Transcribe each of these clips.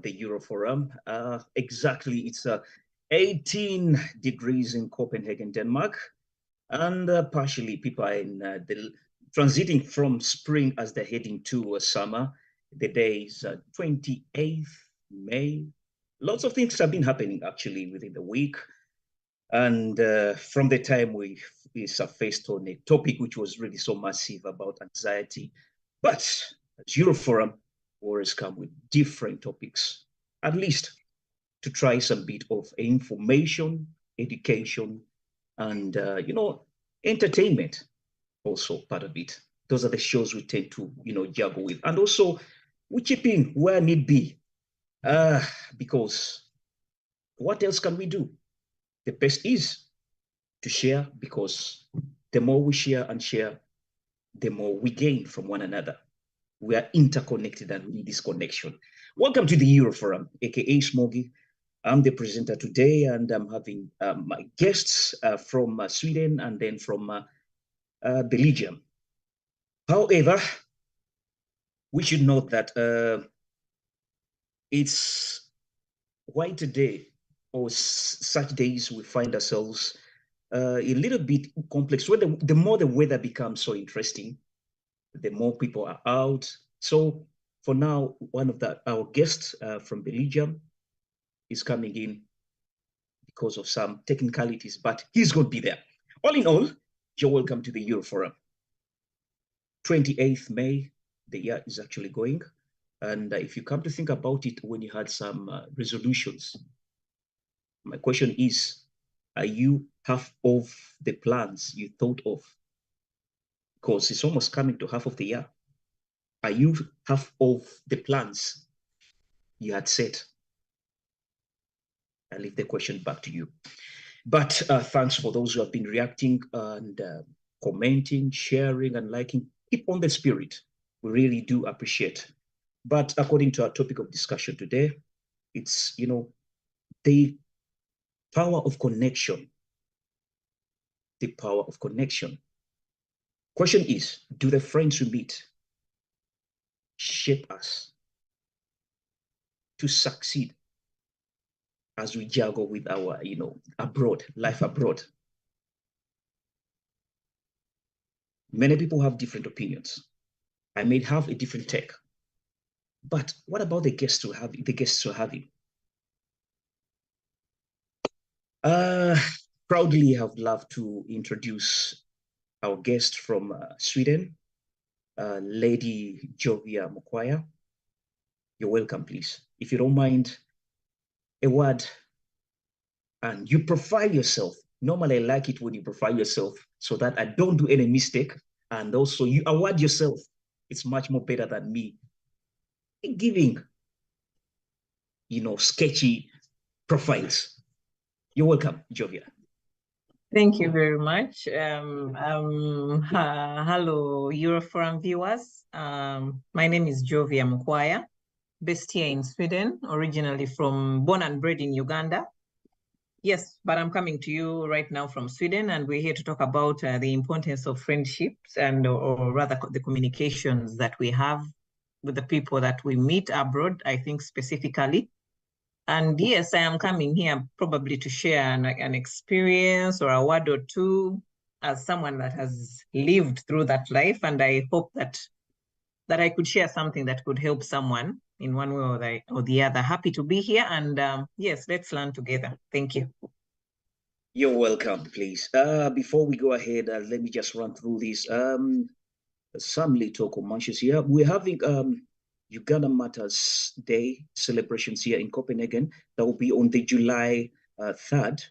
of the Euroforum. Exactly, it's 18 degrees in Copenhagen, Denmark, and partially people are in the transiting from spring as they're heading to summer. The day is 28th May. Lots of things have been happening actually within the week. And from the time we surfaced on a topic which was really so massive about anxiety. But as Euroforum, we always come with different topics, at least to try some bit of information, education, and, entertainment also part of it. Those are the shows we tend to, juggle with. And also we chip in where need be, because what else can we do? The best is to share, because the more we share and share, the more we gain from one another. We are interconnected and we need this connection. Welcome to the Euroforum, aka Smoggy. I'm the presenter today, and I'm having my guests from Sweden and then from Belgium. However, we should note that it's why today or such days we find ourselves a little bit complex. Where the more the weather becomes so interesting, the more people are out. So for now, one of our guests from Belgium is coming in because of some technicalities, but he's going to be there. All in all, you're welcome to the Euroforum. 28th May, the year is actually going. And if you come to think about it, when you had some resolutions, my question is, are you half of the plans you thought of? Because it's almost coming to half of the year. Are you half of the plans you had set? I'll leave the question back to you. But thanks for those who have been reacting and commenting, sharing, and liking. Keep on the spirit. We really do appreciate. But according to our topic of discussion today, it's, the power of connection. The power of connection. Question is, do the friends we meet shape us to succeed as we juggle with our, life abroad? Many people have different opinions. I may have a different take. But what about the guests we're having? Proudly, I would love to introduce our guest from Sweden, Lady Jovia Mukwaya. You're welcome, please. If you don't mind, a word, and you profile yourself. Normally, I like it when you profile yourself so that I don't do any mistake. And also, you award yourself. It's much more better than me giving, sketchy profiles. You're welcome, Jovia. Thank you very much. Hello, Euroforum viewers. My name is Jovia Mukwaya, based here in Sweden, originally born and bred in Uganda. Yes, but I'm coming to you right now from Sweden, and we're here to talk about the importance of friendships or rather the communications that we have with the people that we meet abroad, I think specifically. And yes, I am coming here probably to share an experience or a word or two as someone that has lived through that life. And I hope that I could share something that could help someone in one way or the other. Happy to be here. And yes, let's learn together. Thank you. You're welcome, please. Before we go ahead, let me just run through this. Some little commercials here. We're having Uganda Matters Day celebrations here in Copenhagen. That will be on the July 3rd,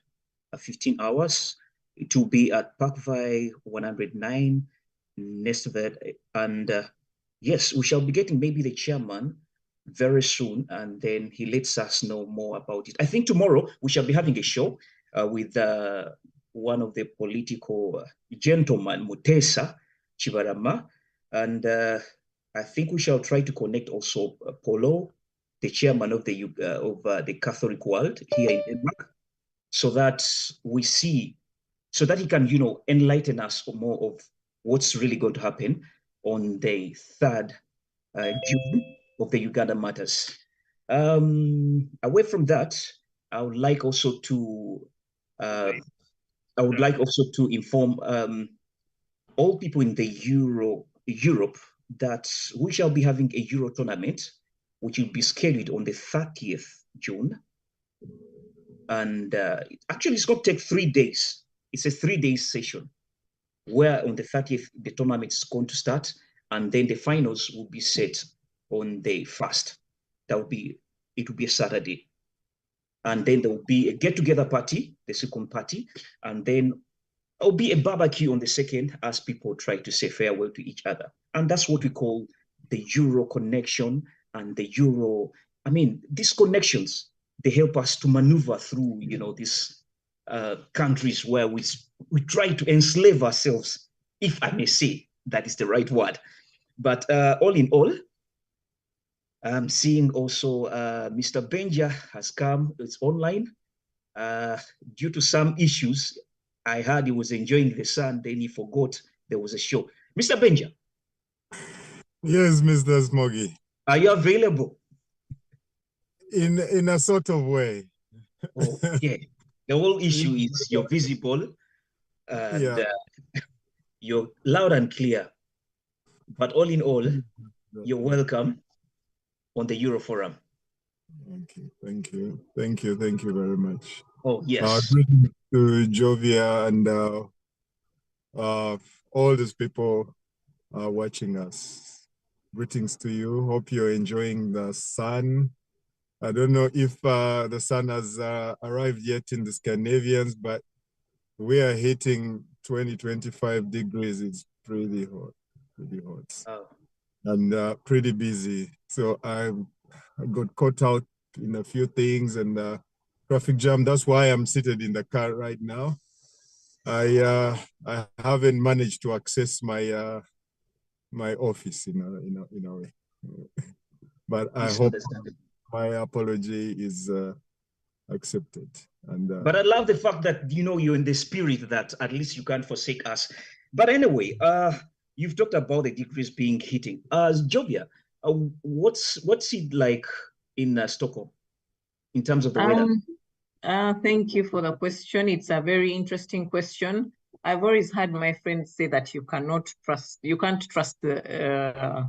15 hours. It will be at Parkvej 109, Næstved. And yes, we shall be getting maybe the chairman very soon, and then he lets us know more about it. I think tomorrow we shall be having a show with one of the political gentlemen, Mutesa Chibarama, and I think we shall try to connect also Polo, the chairman of the Catholic world here in Denmark, so that we see, so that he can, enlighten us more of what's really going to happen on the 3rd June of the Uganda Matters. Away from that, I would like also to inform all people in the Europe that we shall be having a Euro tournament, which will be scheduled on the 30th June. And actually, it's going to take 3 days. It's a 3-day session where on the 30th, the tournament is going to start. And then the finals will be set on the 1st. It will be a Saturday. And then there will be a get-together party, the second party. And then there'll be a barbecue on the 2nd as people try to say farewell to each other. And that's what we call the Euro connection and the Euro. I mean, these connections, they help us to maneuver through, these countries where we try to enslave ourselves, if I may say that is the right word. But all in all, I'm seeing also Mr. Benja has come. It's online. Due to some issues, I heard he was enjoying the sun, then he forgot there was a show. Mr. Benja. Yes, Mr. Smoggy. Are you available? In a sort of way. Oh, yeah. The whole issue is you're visible and you're loud and clear. But all in all, you're welcome on the Euroforum. Okay, thank you. Thank you very much. Oh, yes. Greetings to Jovia and all these people watching us. Greetings to you. Hope you're enjoying the sun. I don't know if the sun has arrived yet in the Scandinavians, but we are hitting 20-25 degrees. It's pretty hot, Oh. And pretty busy. So I got caught out in a few things and traffic jam. That's why I'm seated in the car right now. I haven't managed to access my my office in a way, but I hope my apology is accepted. And but I love the fact that you're in the spirit that at least you can't forsake us. But anyway, you've talked about the degrees being hitting. Jovia, what's it like in Stockholm in terms of the weather? Thank you for the question. It's a very interesting question. I've always had my friends say that you can't trust the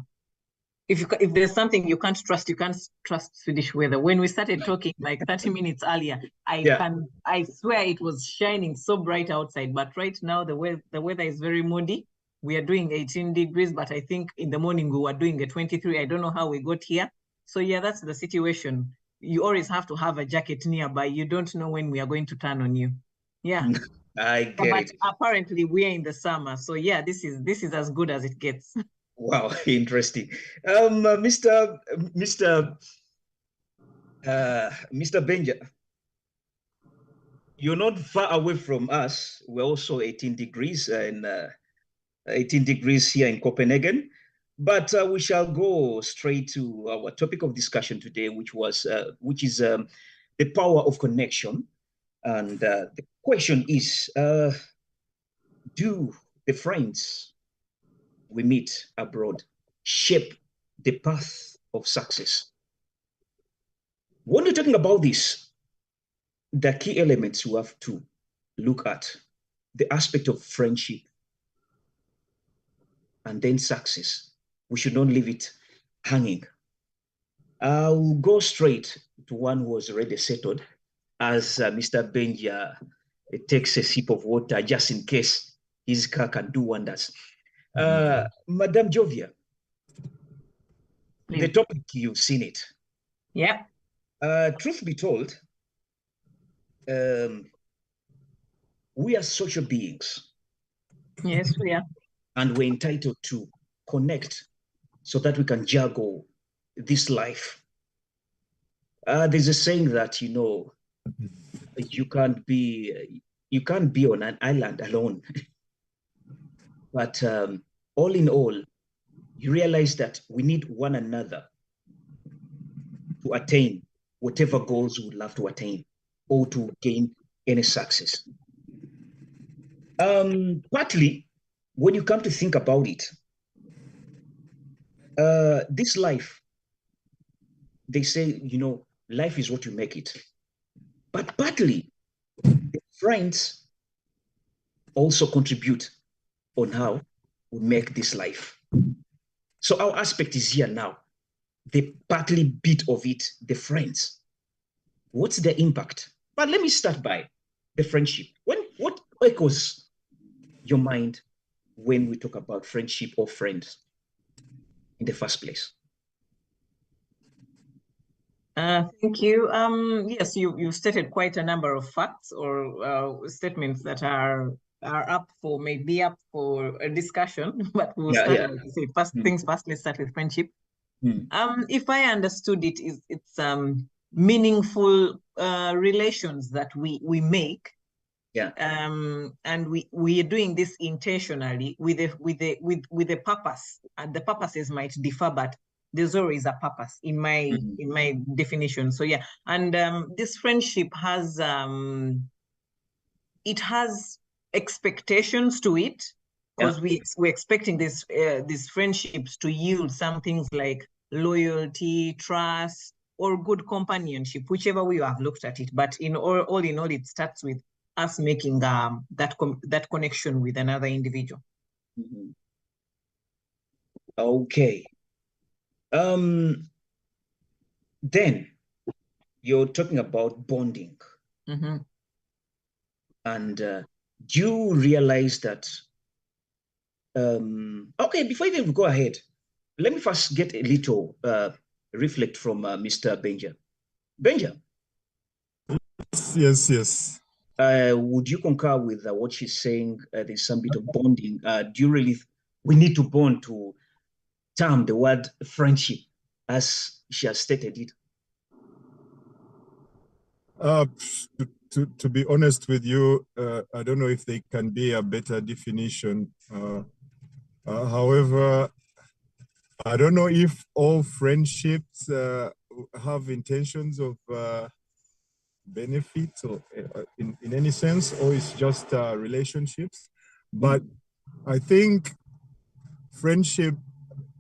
if there's something you can't trust Swedish weather. When we started talking like 30 minutes earlier, I swear it was shining so bright outside, but right now the weather is very moody. We are doing 18 degrees, but I think in the morning we were doing a 23. I don't know how we got here. So yeah, that's the situation. You always have to have a jacket nearby. You don't know when we are going to turn on you. Yeah. I get it. Apparently we are in the summer. So yeah, this is as good as it gets. Wow, interesting. Mr. Benja, you're not far away from us. We're also 18 degrees and 18 degrees here in Copenhagen. But we shall go straight to our topic of discussion today, which is the power of connection. And the question is, do the friends we meet abroad shape the path of success? When you're talking about this, the key elements you have to look at, the aspect of friendship and then success. We should not leave it hanging. I'll go straight to one who was already settled as Mr. Benja takes a sip of water just in case his car can do wonders. Madame Jovia, the topic, you've seen it. Yeah. Truth be told, we are social beings. Yes, we are. And we're entitled to connect so that we can juggle this life. There's a saying that, you can't be on an island alone. But all in all, you realize that we need one another to attain whatever goals we would love to attain or to gain any success. Partly, when you come to think about it, this life, they say, you know, life is what you make it. But partly, the friends also contribute on how we make this life. So our aspect is here now. The partly bit of it, the friends. What's the impact? But let me start by the friendship. What echoes your mind when we talk about friendship or friends in the first place? Thank you. Yes, you stated quite a number of facts or statements that are up for a discussion, but we'll start, like you say, first things first. Let's start with friendship. If I understood it, it's meaningful relations that we make. Yeah. And we are doing this intentionally with a purpose, and the purposes might differ, but there's always a purpose in my definition. So yeah, and this friendship has it has expectations to it, because we're expecting these friendships to yield some things like loyalty, trust, or good companionship, whichever way you have looked at it. But all in all, it starts with us making that connection with another individual. Okay. Then you're talking about bonding. And do you realize that okay, before you even go ahead, let me first get a little reflect from Mr. Benja. Benja. Yes. Would you concur with what she's saying? There's some bit of bonding. Do you really, we need to bond to term the word friendship as she has stated it? To be honest with you, I don't know if there can be a better definition. However, I don't know if all friendships have intentions of benefit or in any sense, or it's just relationships. But I think friendship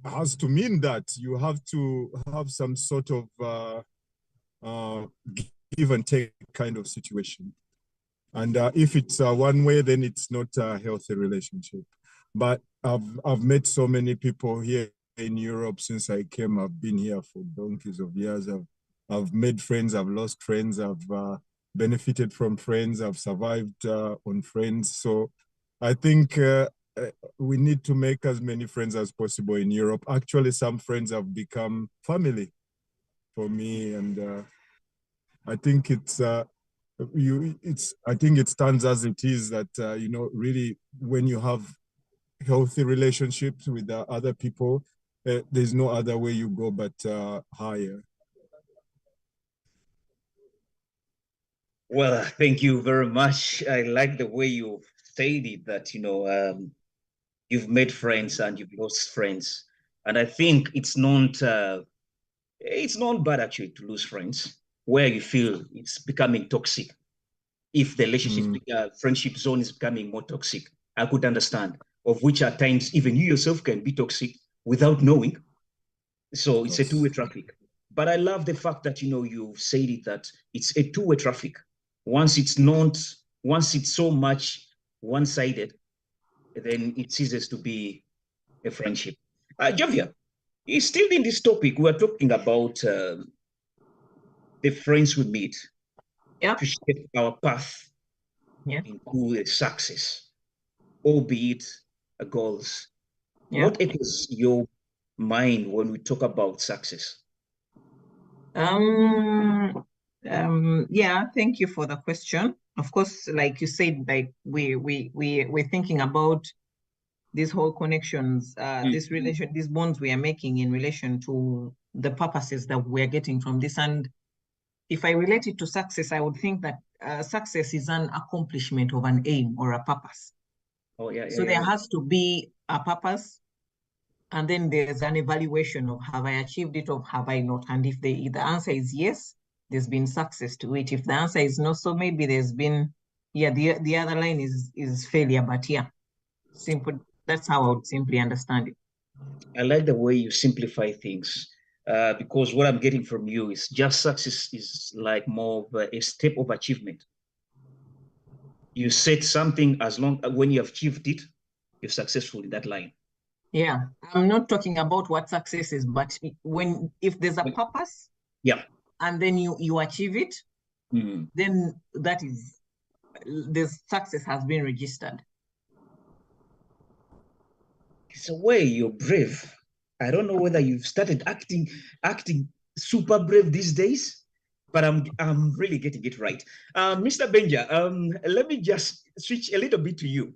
has to mean that you have to have some sort of give and take kind of situation. And if it's one way, then it's not a healthy relationship. But I've met so many people here in Europe since I came. I've been here for donkeys of years. I've made friends, I've lost friends, I've benefited from friends, I've survived on friends. So I think we need to make as many friends as possible in Europe. Actually, some friends have become family for me, and I think I think it stands as it is that you know, really, when you have healthy relationships with other people, there's no other way you go but higher. Well, thank you very much. I like the way you stated that, you know, you've made friends and you've lost friends. And I think it's not bad actually to lose friends where you feel it's becoming toxic. If the relationship, friendship zone is becoming more toxic, I could understand, of which at times even you yourself can be toxic without knowing. So it's a two-way traffic. But I love the fact that, you know, you've said it, that it's a two-way traffic. Once it's so much one-sided, then it ceases to be a friendship. Jovia, still in this topic, we're talking about the friends we meet to shape our path into a success, albeit goals. What echoes your mind when we talk about success? Yeah, thank you for the question. Of course, like you said, like we're thinking about these whole connections, these bonds we are making in relation to the purposes that we're getting from this. And if I relate it to success, I would think that success is an accomplishment of an aim or a purpose. So there has to be a purpose, and then there's an evaluation of, have I achieved it or have I not? And if the answer is yes, there's been success to it. If the answer is no, so maybe there's been, the other line is failure. But yeah, simple. That's how I would simply understand it. I like the way you simplify things. because what I'm getting from you is just success is like more of a step of achievement. You set something, as long when you have achieved it, you're successful in that line. Yeah, I'm not talking about what success is, but if there's a purpose, yeah, and then you achieve it, then that is the success has been registered. It's a way you're brave. I don't know whether you've started acting super brave these days, but I'm really getting it right. Mr. Benja, let me just switch a little bit to you.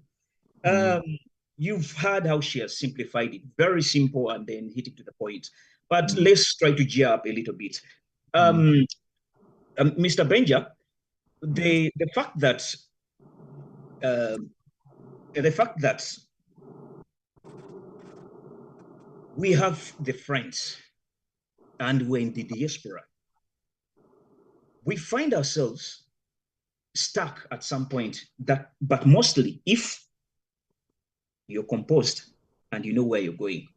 You've heard how she has simplified it, very simple, and then hit it to the point. But let's try to gear up a little bit. Mr. Benja, the fact that we have the friends and we're in the diaspora, we find ourselves stuck at some point. But mostly, if you're composed and you know where you're going,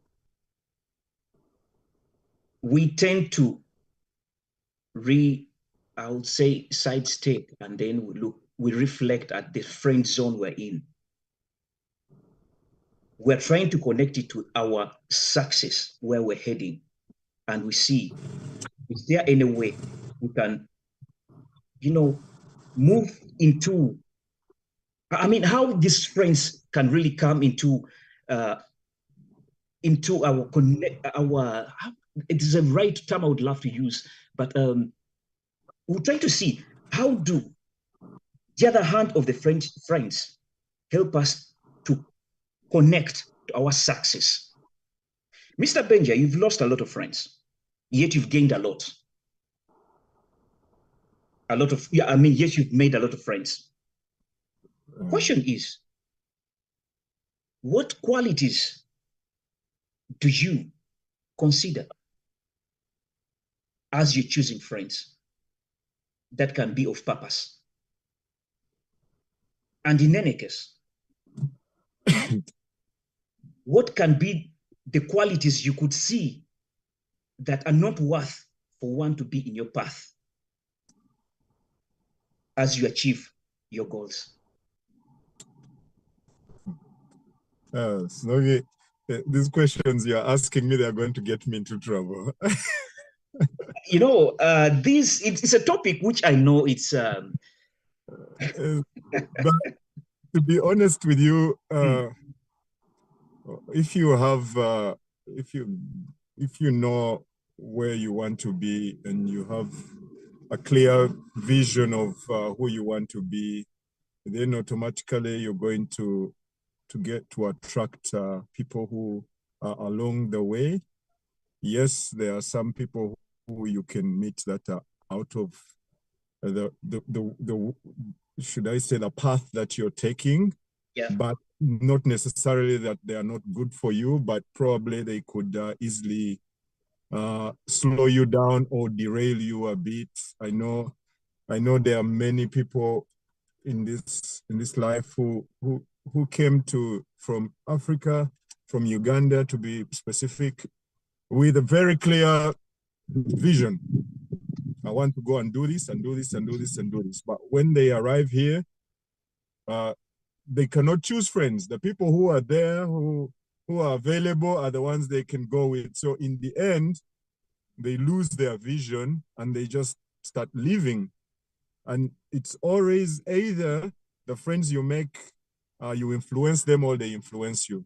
we tend to I would say, sidestep, and then we reflect at the friend zone we're in. We're trying to connect it to our success, where we're heading, and we see, is there any way we can, move into, I mean, how these friends can really come into our it is a right term I would love to use, but we're trying to see how do the other hand of the friends help us to connect to our success. Mr. Benja, you've lost a lot of friends, yet you've gained a lot. Yes, you've made a lot of friends. Question is, what qualities do you consider as you're choosing friends that can be of purpose? And in any case, what can be the qualities you could see that are not worth for one to be in your path as you achieve your goals? Snogi, these questions you're asking me, they're going to get me into trouble. It's a topic which I know it's... but to be honest with you, if you have, if you know where you want to be and you have a clear vision of who you want to be, then automatically you're going to get to attract people who are along the way. Yes, there are some people who you can meet that are out of the should I say, the path that you're taking, but not necessarily that they are not good for you, but probably they could easily slow you down or derail you a bit. I know there are many people in this life who came from Africa, from Uganda to be specific, with a very clear vision. I want to go and do this and do this and do this and do this. But when they arrive here, they cannot choose friends. The people who are there, who are available, are the ones they can go with. So in the end, they lose their vision and they just start leaving. And it's always either the friends you make, you influence them, or they influence you.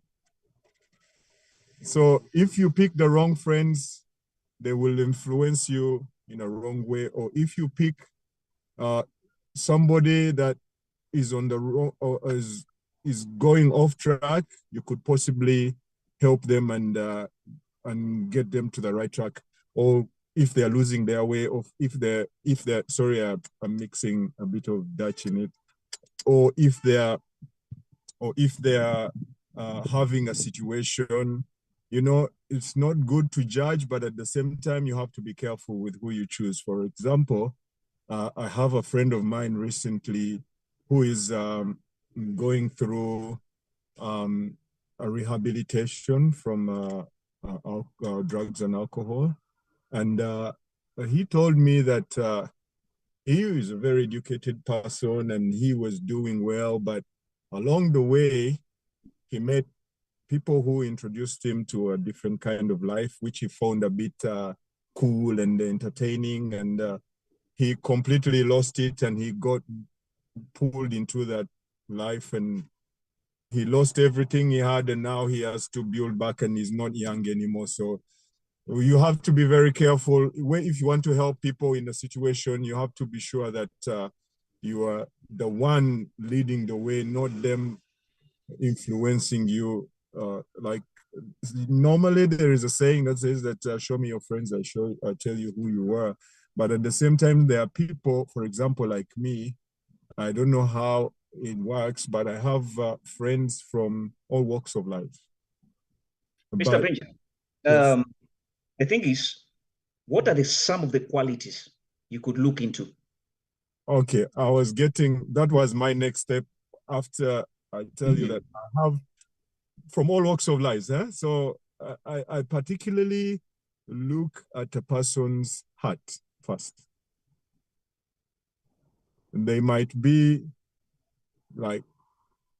So if you pick the wrong friends, they will influence you in a wrong way. Or if you pick somebody that is on the wrong, or is going off track, you could possibly help them and get them to the right track. Or if they're losing their way, or if they're sorry, I'm mixing a bit of Dutch in it, or if they're having a situation, it's not good to judge, but at the same time, you have to be careful with who you choose. For example, I have a friend of mine recently who is going through a rehabilitation from drugs and alcohol. And he told me that he is a very educated person and he was doing well, but along the way, he met people who introduced him to a different kind of life, which he found a bit cool and entertaining. And he completely lost it and he got pulled into that life and he lost everything he had and now he has to build back and he's not young anymore. So you have to be very careful. If you want to help people in a situation, you have to be sure that you are the one leading the way, not them influencing you. Like normally there is a saying that says that show me your friends, I'll tell you who you are. But at the same time, there are people, for example, like me, I don't know how it works, but I have friends from all walks of life. Mr. Benjamin, yes. the thing is, what are some of the qualities you could look into? Okay, that was my next step after I tell you that I have from all walks of life. So I particularly look at a person's heart first. They might be like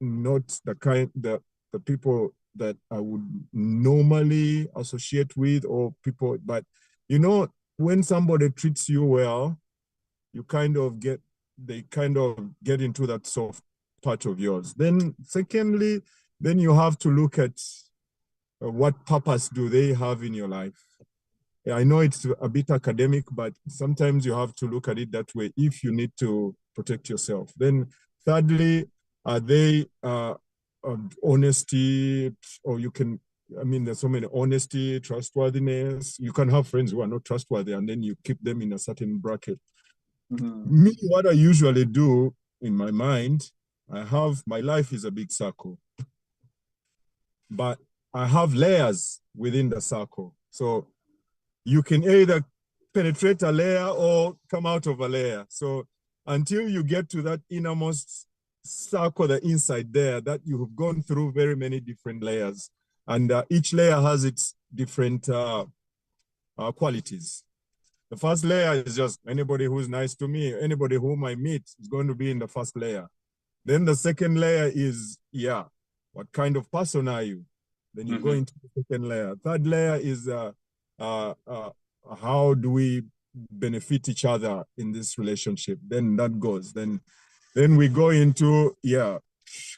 not the people that I would normally associate with or people, but you know, when somebody treats you well, they kind of get into that soft part of yours. Then secondly, then you have to look at what purpose do they have in your life. I know it's a bit academic, but sometimes you have to look at it that way if you need to protect yourself. Then thirdly, are they honesty, or there's so many honesty, trustworthiness. You can have friends who are not trustworthy and then you keep them in a certain bracket. Me, what I usually do in my mind, my life is a big circle, but I have layers within the circle. So you can either penetrate a layer or come out of a layer. So until you get to that innermost circle, the inside there, that you have gone through very many different layers. And each layer has its different qualities. The first layer is just anybody who's nice to me, anybody whom I meet is going to be in the first layer. Then the second layer is, what kind of person are you? Then you go into the second layer. Third layer is how do we benefit each other in this relationship? Then that goes. Then we go into,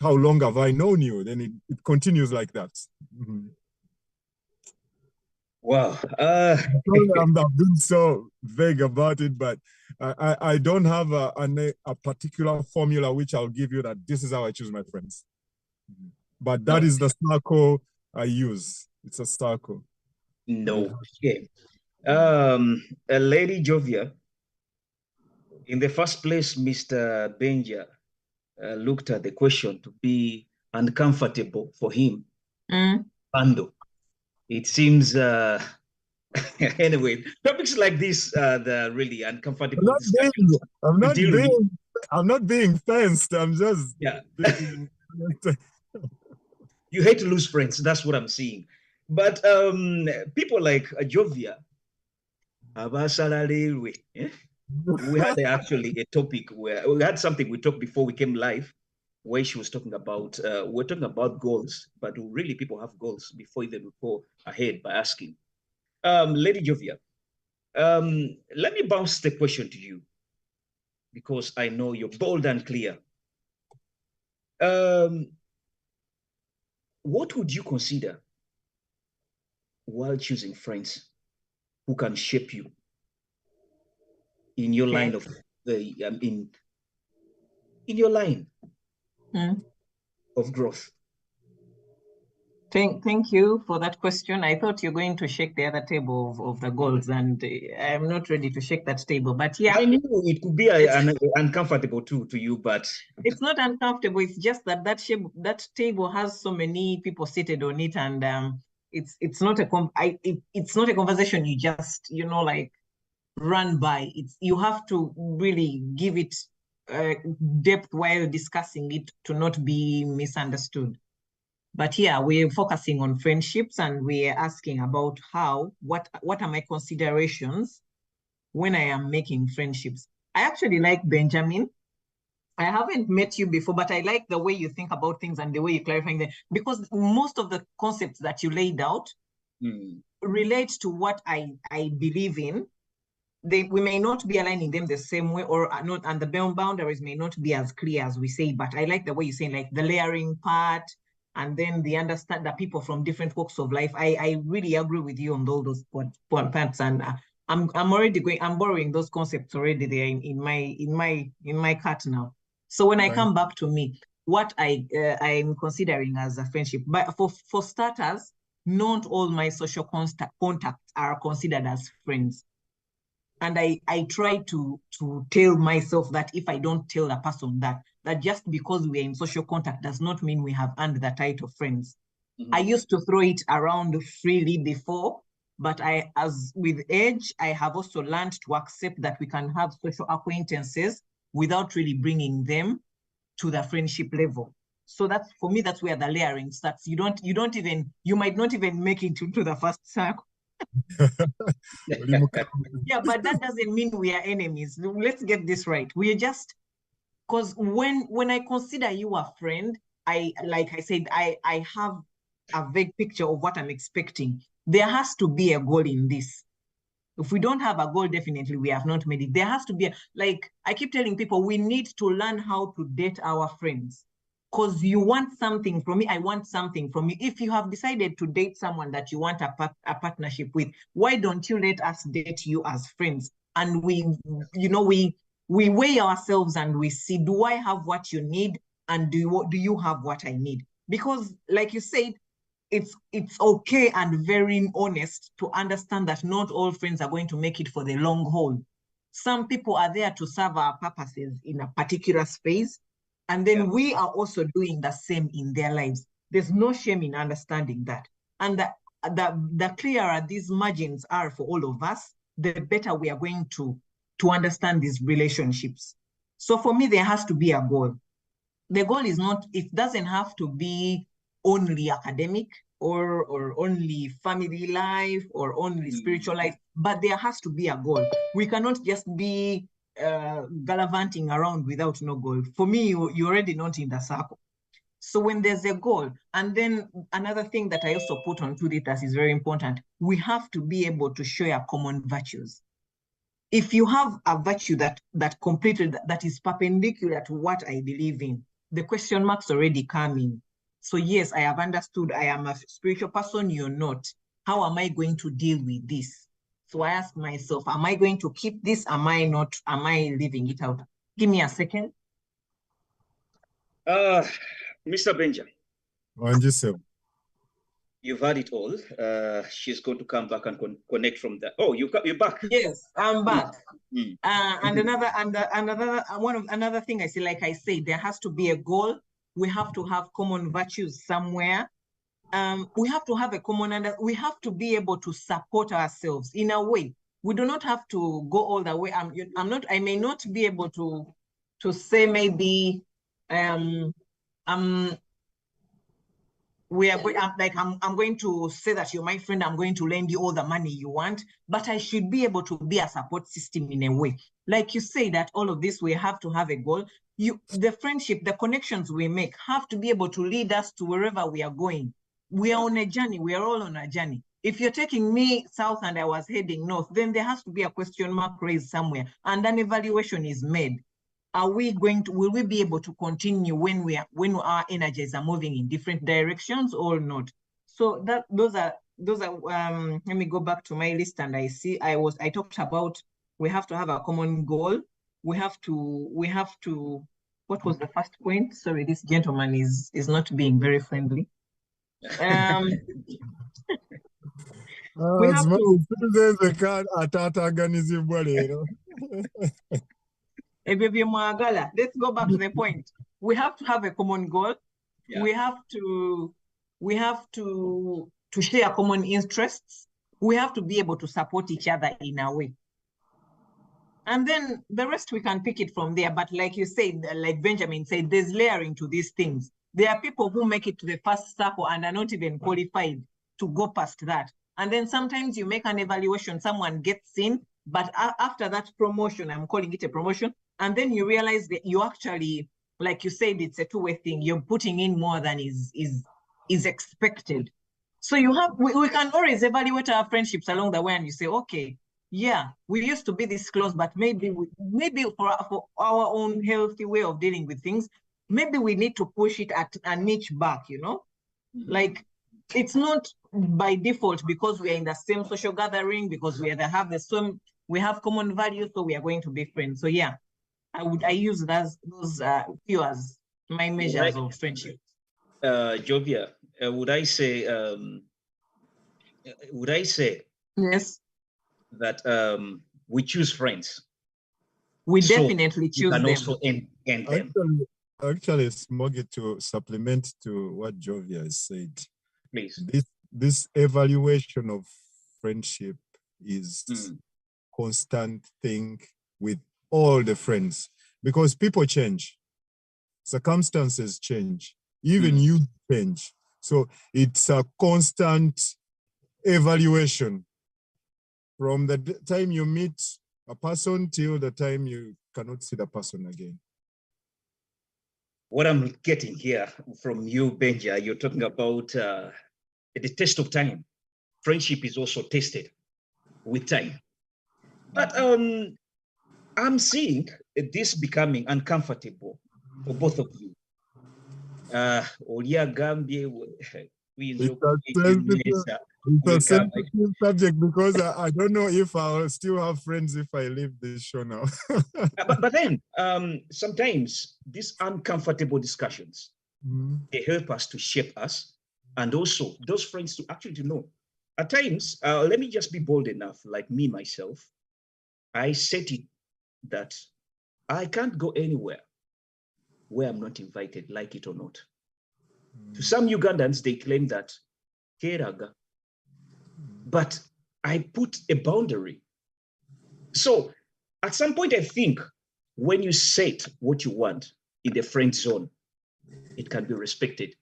how long have I known you? Then it continues like that. Wow. I'm being so vague about it, but I don't have a particular formula which I'll give you that this is how I choose my friends. But that is the circle I use. It's a circle. No. Okay. Lady Jovia, in the first place, Mr. Benja looked at the question to be uncomfortable for him. Ando. It seems anyway, topics like this they're really uncomfortable. I'm not being fenced. I'm just you hate to lose friends. That's what I'm seeing. But people like Jovia, we had actually a topic where we had something we talked before we came live, where she was talking about we're talking about goals, but really people have goals before even go ahead by asking. Lady Jovia, let me bounce the question to you because I know you're bold and clear. What would you consider while choosing friends who can shape you in your line of in your line of growth? Thank you for that question. I thought you're going to shake the other table of the goals, and I'm not ready to shake that table. But I knew it could be uncomfortable to you, but it's not uncomfortable. It's just that table has so many people seated on it, and it's not a conversation you just like run by. You have to really give it depth while discussing it to not be misunderstood. But yeah, we're focusing on friendships, and we're asking about what are my considerations when I am making friendships. I actually like Benjamin. I haven't met you before, but I like the way you think about things and the way you're clarifying them, because most of the concepts that you laid out relate to what I believe in. We may not be aligning them the same way, or not, and the boundaries may not be as clear as we say, but I like the way you're saying, like the layering part, and then the understand that people from different walks of life. I really agree with you on all those parts, and I'm borrowing those concepts already there in my cart now. So when I come back to me, what I'm considering as a friendship, but for starters, not all my social contacts are considered as friends. And I try to tell myself that if I don't tell a person that just because we are in social contact does not mean we have earned the title friends. I used to throw it around freely before, but as with age, I have also learned to accept that we can have social acquaintances without really bringing them to the friendship level. So that's, for me, that's where the layering starts. You might not even make it into the first circle. Yeah, but that doesn't mean we are enemies. Let's get this right. We are just, because when I consider you a friend, like I said, I have a vague picture of what I'm expecting. There has to be a goal in this. If we don't have a goal, definitely we have not made it. There has to be, like I keep telling people, we need to learn how to date our friends. Because you want something from me, I want something from you. If you have decided to date someone that you want a partnership with, why don't you let us date you as friends? And we weigh ourselves and we see, do I have what you need? And do you have what I need? Because like you said, it's okay and very honest to understand that not all friends are going to make it for the long haul. Some people are there to serve our purposes in a particular space, and then we are also doing the same in their lives. There's no shame in understanding that. And the clearer these margins are for all of us, the better we are going to understand these relationships. So for me, there has to be a goal. The goal is not, it doesn't have to be only academic or only family life or only spiritual life, but there has to be a goal. We cannot just be gallivanting around without no goal. For me, you're already not in the circle. So when there's a goal, and then another thing that I also put onto it that is very important, we have to be able to share common virtues. If you have a virtue that is perpendicular to what I believe in, the question marks already come in. So yes, I have understood I am a spiritual person, you're not. How am I going to deal with this? So I ask myself, am I going to keep this? Am I not? Am I leaving it out? Give me a second. Mr. Benjamin. You've had it all. She's going to come back and connect from there. Oh, you're back. Yes, I'm back. And another thing I say, like I said, there has to be a goal. We have to have common virtues somewhere. We have to have a we have to be able to support ourselves in a way. We do not have to go all the way. I may not be able to say maybe, I'm going to say that you're my friend, I'm going to lend you all the money you want, but I should be able to be a support system in a way. Like you say that all of this, we have to have a goal. The friendship, the connections we make have to be able to lead us to wherever we are going. We are on a journey. We are all on a journey. If you're taking me south and I was heading north, then there has to be a question mark raised somewhere, and an evaluation is made. Will we be able to continue when our energies are moving in different directions or not? So those are let me go back to my list, and I see I talked about, we have to have a common goal. We have to, what was the first point? Sorry, this gentleman is not being very friendly. We have to, let's go back to the point. We have to have a common goal. Yeah. We have to share common interests. We have to be able to support each other in a way. And then the rest we can pick it from there. But like you said, like Benjamin said, there's layering to these things. There are people who make it to the first circle and are not even qualified to go past that. And then sometimes you make an evaluation, someone gets in, but after that promotion, I'm calling it a promotion, and then you realize that you actually, like you said, it's a two-way thing. You're putting in more than is expected. So we can always evaluate our friendships along the way, and you say, okay, yeah, we used to be this close, but maybe for our own healthy way of dealing with things, maybe we need to push it at a niche back, you know? Like, it's not by default because we are in the same social gathering, because we have common values, so we are going to be friends. So yeah, I use those few as my measures of friendship. Jovia, would I say Yes, that we choose friends? we So definitely choose can them. also end them. Actually, Smoggy, to supplement to what Jovia has said, Please. This evaluation of friendship is constant thing with all the friends, because people change, circumstances change, even you change. So it's a constant evaluation from the time you meet a person till the time you cannot see the person again. What I'm getting here from you, Benja, you're talking about the test of time. Friendship is also tested with time. But I'm seeing this becoming uncomfortable for both of you. It's a sensitive subject because I don't know if I'll still have friends if I leave this show now. but then sometimes these uncomfortable discussions, they help us to shape us, and also those friends to actually know. At times, let me just be bold enough, like me, myself, I said it that I can't go anywhere where I'm not invited, like it or not. To some Ugandans, they claim that Keraga, but I put a boundary. So at some point, I think when you set what you want in the friend zone, it can be respected.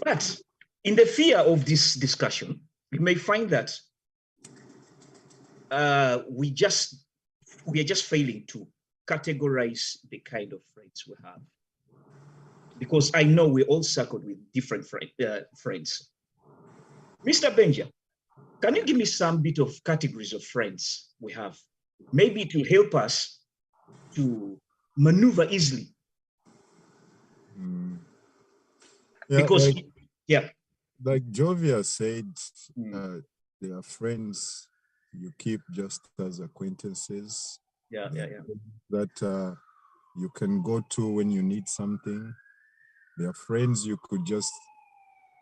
But in the fear of this discussion, we may find that we are just failing to categorize the kind of friends we have. Because I know we're all circled with different friends. Mr. Benja, can you give me some bit of categories of friends we have? Maybe to help us to maneuver easily. Yeah, because, like Jovia said, there are friends you keep just as acquaintances. That you can go to when you need something. There are friends you could just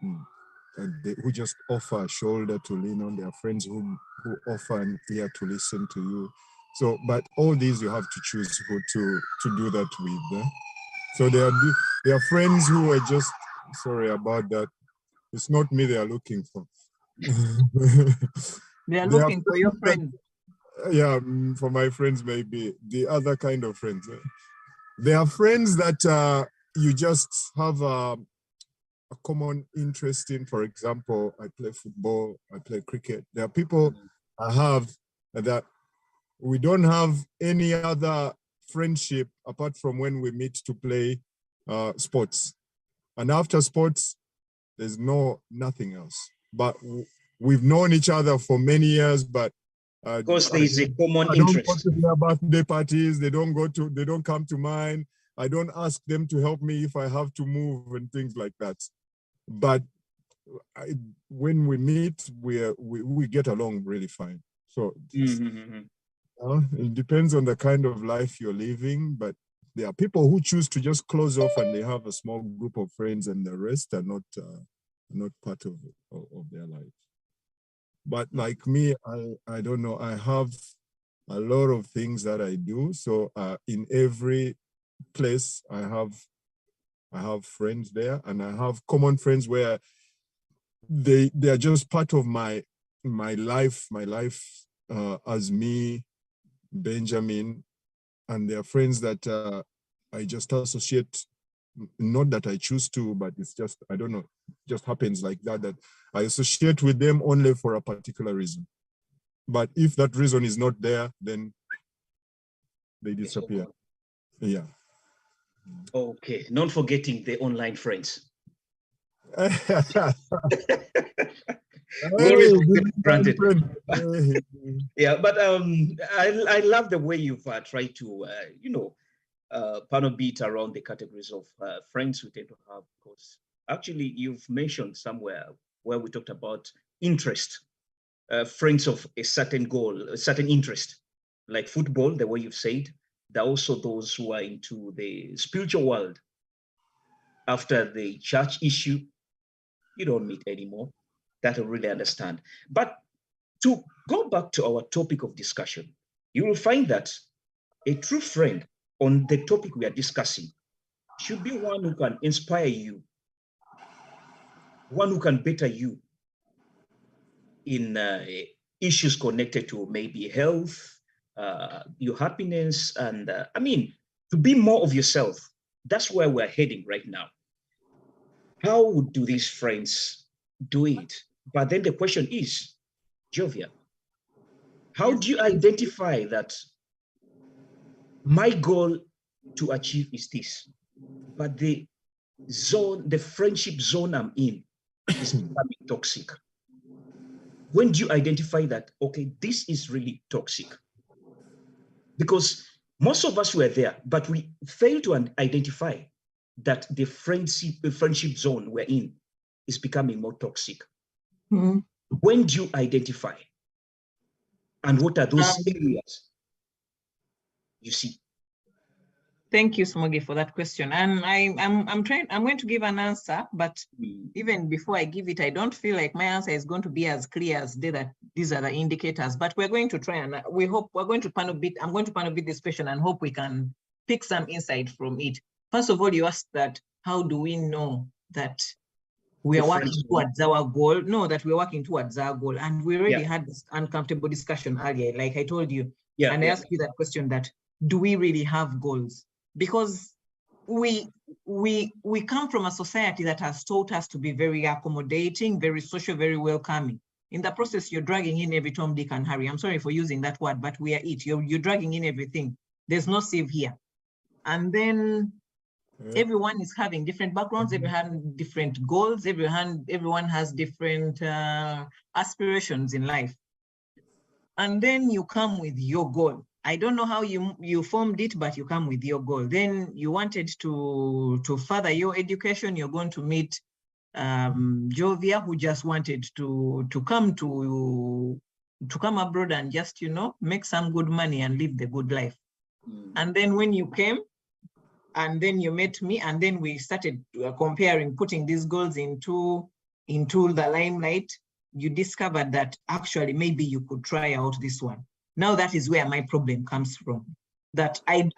who just offer a shoulder to lean on. There are friends who offer an ear to listen to you. So, but all these you have to choose who to do that with. So there are friends who are just, sorry about that. It's not me they are looking for. They are looking for your friends. Yeah, for my friends, maybe the other kind of friends. There are friends that you just have a common interest in. For example, I play football, I play cricket. There are people I have that we don't have any other friendship apart from when we meet to play sports. And after sports, there's nothing else. But we've known each other for many years, but because there is a common I interest. don't go to their birthday parties. They don't come to mine. I don't ask them to help me if I have to move and things like that. But when we meet, we get along really fine. So it depends on the kind of life you're living. But there are people who choose to just close off and they have a small group of friends, and the rest are not part of their life. But like me, I don't know. I have a lot of things that I do. So in every place, I have friends there, and I have common friends where they are just part of my life as me, Benjamin, and they are friends that I just associate Not that I choose to, but it's just, I don't know, just happens like that, that I associate with them only for a particular reason. But if that reason is not there, then they disappear. Yeah. Okay, not forgetting the online friends. Granted. Yeah, but I love the way you've tried to panel beat around the categories of friends we tend to have, because actually you've mentioned somewhere where we talked about interest, friends of a certain goal, a certain interest, like football, the way you've said. There are also those who are into the spiritual world. After the church issue, you don't meet anymore. That I really understand. But to go back to our topic of discussion, you will find that a true friend on the topic we are discussing should be one who can inspire you, one who can better you in issues connected to maybe health, your happiness, and I mean, to be more of yourself. That's where we're heading right now. How do these friends do it? But then the question is, Jovia, how do you identify that my goal to achieve is this, but the friendship zone I'm in is becoming toxic? When do you identify that, okay, this is really toxic? Because most of us were there, but we fail to identify that the friendship zone we're in is becoming more toxic. Mm-hmm. When do you identify? And what are those areas you see? Thank you, Smoggy, for that question. And I'm going to give an answer, but even before I give it, I don't feel like my answer is going to be as clear as that these are the indicators. But we're going to try, and we hope we're going to panel beat. I'm going to panel beat this question and hope we can pick some insight from it. First of all, you asked that how do we know that we are working towards our goal? No, that we're working towards our goal. And we already had this uncomfortable discussion earlier, like I told you. And I asked you that question, that do we really have goals? Because we come from a society that has taught us to be very accommodating, very social, very welcoming. In the process, you're dragging in every Tom, Dick, and Harry. I'm sorry for using that word, but we are it. You're dragging in everything. There's no save here. And then everyone is having different backgrounds, everyone different goals, everyone has different aspirations in life. And then you come with your goal. I don't know how you formed it, but you come with your goal. Then you wanted to further your education. You're going to meet Jovia, who just wanted to come abroad and just, make some good money and live the good life. And then when you came, and then you met me, and then we started comparing, putting these goals into the limelight, you discovered that actually maybe you could try out this one. Now that is where my problem comes from. That I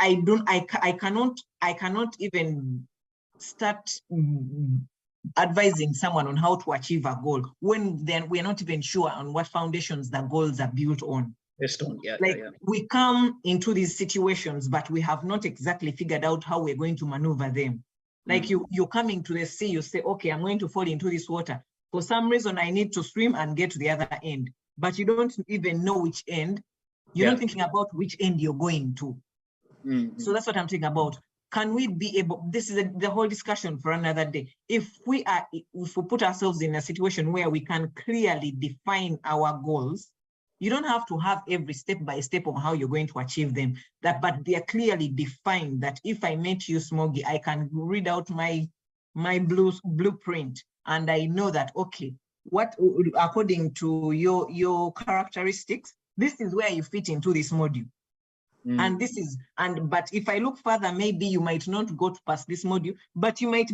cannot even start advising someone on how to achieve a goal when then we're not even sure on what foundations the goals are built on. We come into these situations, but we have not exactly figured out how we're going to maneuver them. Like you're coming to the sea, you say, okay, I'm going to fall into this water. For some reason, I need to swim and get to the other end, but you don't even know which end. You're not thinking about which end you're going to. So that's what I'm thinking about. Can we be able, this is the whole discussion for another day. If we put ourselves in a situation where we can clearly define our goals, you don't have to have every step by step of how you're going to achieve them, but they are clearly defined, that if I met you, Smoggy, I can read out my blueprint, and I know that, okay, what according to your characteristics, this is where you fit into this module. And this is, but if I look further, maybe you might not go to pass this module, but you might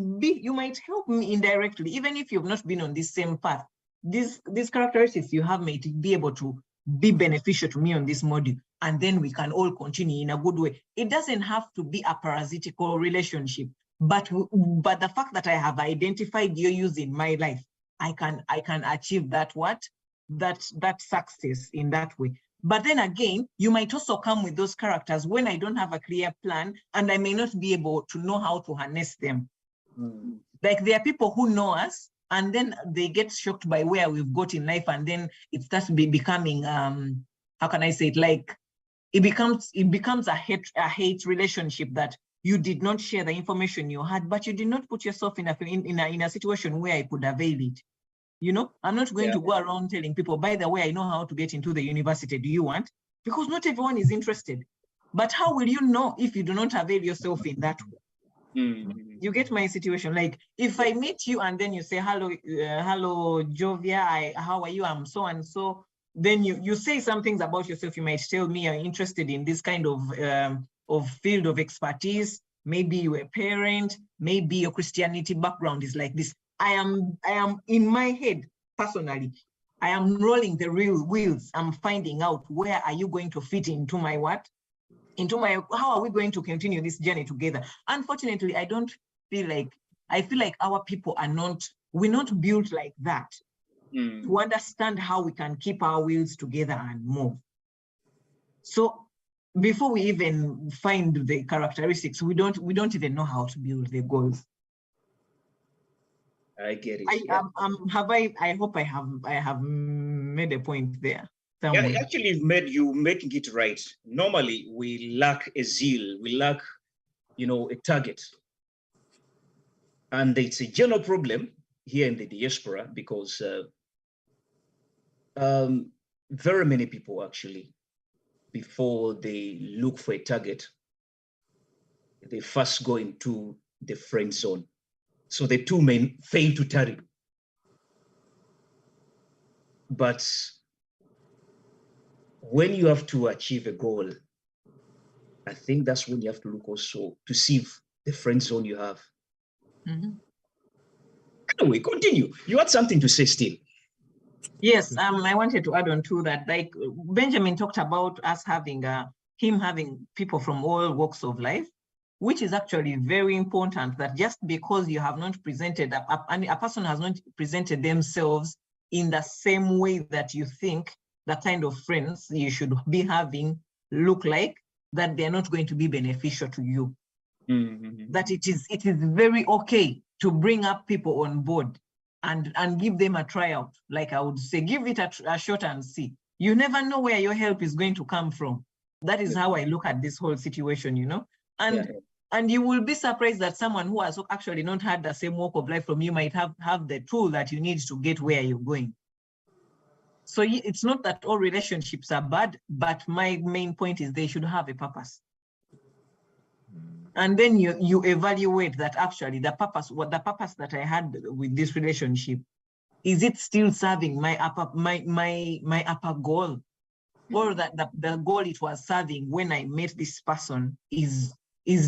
help me indirectly, even if you've not been on this same path. These characteristics you have might be able to be beneficial to me on this module, and then we can all continue in a good way. It doesn't have to be a parasitical relationship, but the fact that I have identified your use in my life, I can achieve that success in that way. But then again, you might also come with those characters when I don't have a clear plan and I may not be able to know how to harness them. Like there are people who know us and then they get shocked by where we've got in life, and then it starts becoming, how can I say it? Like it becomes a hate relationship, that you did not share the information you had, but you did not put yourself in a situation where I could avail it. You know, I'm not going to go around telling people, by the way, I know how to get into the university. Do you want? Because not everyone is interested. But how will you know if you do not avail yourself in that way? You get my situation? Like if I meet you and then you say, hello, Jovia, how are you? I'm so and so. Then you say some things about yourself. You might tell me you're interested in this kind of field of expertise. Maybe you're a parent. Maybe your Christianity background is like this. I am in my head personally, I am rolling the real wheels. I'm finding out where are you going to fit into my what? How are we going to continue this journey together? Unfortunately, I feel like our people we're not built like that to understand how we can keep our wheels together and move. So before we even find the characteristics, we don't even know how to build the goals. I get it. I hope I have made a point there. Somewhere. Yeah, actually, you making it right. Normally, we lack a zeal. We lack, a target, and it's a general problem here in the diaspora because very many people actually, before they look for a target, they first go into the friend zone. So the two men fail to tarry. But when you have to achieve a goal, I think that's when you have to look also to see if the friend zone you have. Anyway, continue. You had something to say still. Yes, I wanted to add on to that. Like Benjamin talked about us having him having people from all walks of life, which is actually very important, that just because you have not presented, a person has not presented themselves in the same way that you think the kind of friends you should be having look like, that they're not going to be beneficial to you. That it is very okay to bring up people on board and give them a tryout. Like I would say, give it a shot and see. You never know where your help is going to come from. That is how I look at this whole situation, And you will be surprised that someone who has actually not had the same walk of life from you might have the tool that you need to get where you're going. So it's not that all relationships are bad, but my main point is they should have a purpose. And then you evaluate that actually the purpose that I had with this relationship, is it still serving my upper goal? Or that the goal it was serving when I met this person is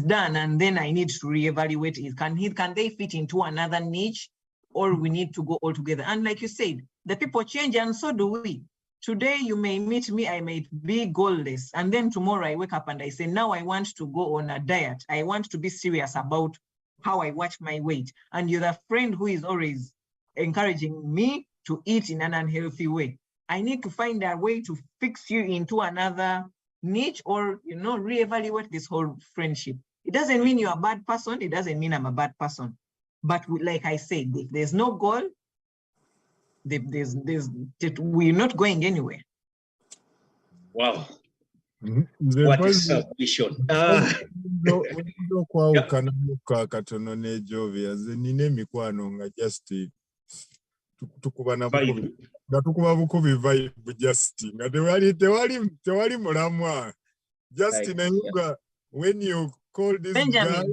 done, and then I need to reevaluate it. Can they fit into another niche, or we need to go all together? And like you said, the people change, and so do we. Today you may meet me, I may be goalless, and then tomorrow I wake up and I say, now I want to go on a diet. I want to be serious about how I watch my weight. And you're the friend who is always encouraging me to eat in an unhealthy way. I need to find a way to fix you into another niche, or reevaluate this whole friendship. It doesn't mean you're a bad person. It doesn't mean I'm a bad person. But like I said, if there's no goal, we're not going anywhere. Wow. What a submission. Tukuba bukubi vibe Justin. Tewali mulamwa. Justin when you call this Benjamin guy,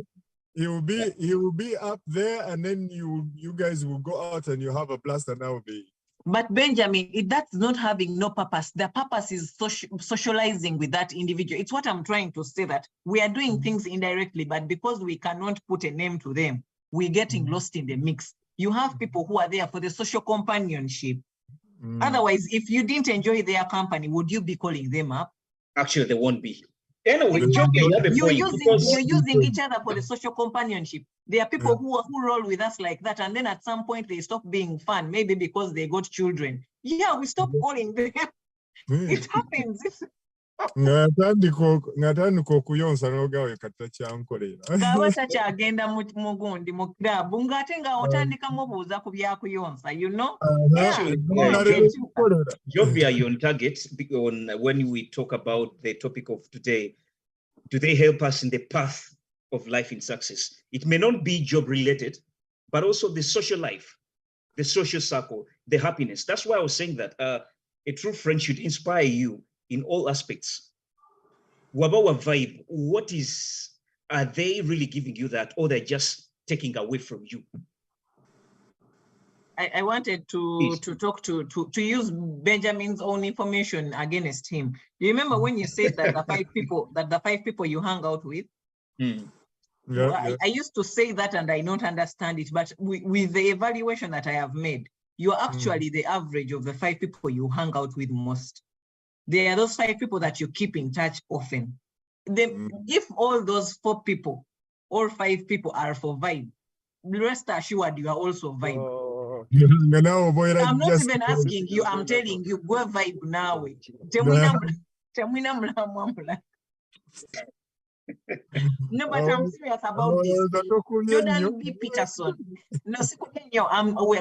he will be up there, and then you guys will go out and you have a blast, and that will be. But Benjamin, that's not having no purpose. The purpose is socializing with that individual. It's what I'm trying to say, that we are doing things indirectly, but because we cannot put a name to them, we're getting lost in the mix. You have people who are there for the social companionship. Otherwise, if you didn't enjoy their company, would you be calling them up? Actually, they won't be. Anyway, you're using each other for the social companionship. There are people who roll with us like that, and then at some point they stop being fun, maybe because they got children. Yeah, we stop calling them. It happens. Ngatandika okuyonsa n'ogawe katakyankolera. Ng'aba takyagenda mu gundi mu club ng'ate nga otandika mubuuza ku byakuyonsa, you know? Actually, Jovia, you're on target when we talk about the topic of today. Do they help us in the path of life in success? It may not be job related, but also the social life, the social circle, the happiness. That's why I was saying that a true friend should inspire you in all aspects. Wabawa vibe, are they really giving you that, or they're just taking away from you? I wanted to talk to use Benjamin's own information against him. You remember when you said that the five people you hang out with? I used to say that and I don't understand it, but with the evaluation that I have made, you're actually the average of the 5 people you hang out with most. They are those 5 people that you keep in touch often. If all those 4 people or 5 people are for vibe, rest assured you are also vibe. I'm not even asking you, I'm telling you, go vibe now. No, but I'm serious about this. Jordan B. Peterson. No,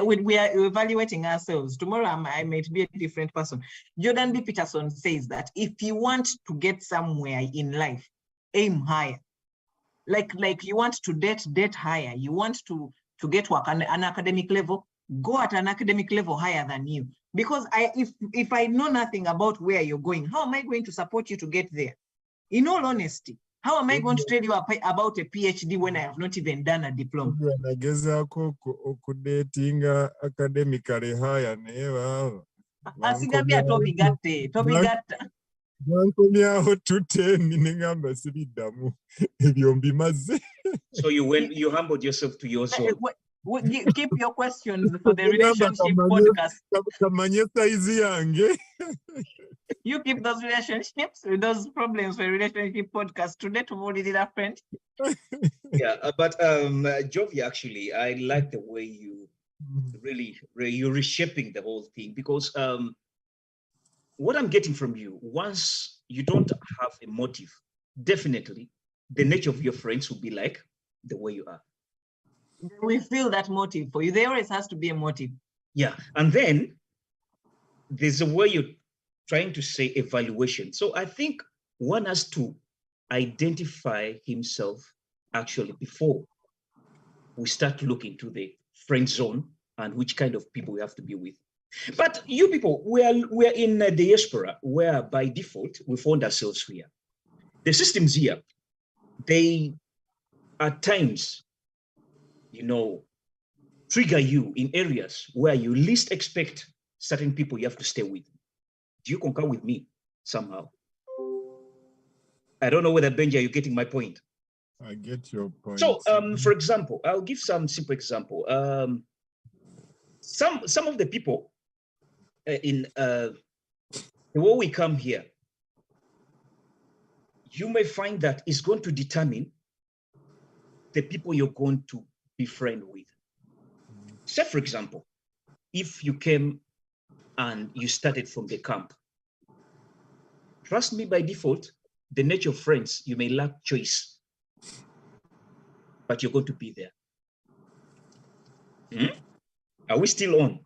we are evaluating ourselves. Tomorrow I might be a different person. Jordan B. Peterson says that if you want to get somewhere in life, aim higher. Like you want to date higher. You want to get work on an academic level, go at an academic level higher than you. Because if I know nothing about where you're going, how am I going to support you to get there? In all honesty, how am I going to tell you about a PhD when I have not even done a diploma? Asigambia Toby Gatta. So you humbled yourself to your soul. Keep your questions for the relationship podcast. You keep those relationships, those problems for relationship podcast. Today, tomorrow, did a friend. Yeah, but Jovia, actually, I like the way you're reshaping the whole thing, because what I'm getting from you, once you don't have a motive, definitely the nature of your friends will be like the way you are. We feel that motive for you. There always has to be a motive. Yeah, and then there's a way you're trying to say evaluation. So I think one has to identify himself actually before we start looking to the friend zone and which kind of people we have to be with. But you people, we're in a diaspora where by default we found ourselves here. The systems here, they at times, trigger you in areas where you least expect certain people you have to stay with. Do you concur with me somehow? I don't know whether, Benja, you're getting my point. I get your point. So, for example, I'll give some simple example. Some of the people in the way we come here, you may find that it's going to determine the people you're going to be friend with. Say, for example, if you came and you started from the camp, trust me, by default, the nature of friends, you may lack choice, but you're going to be there. Are we still on?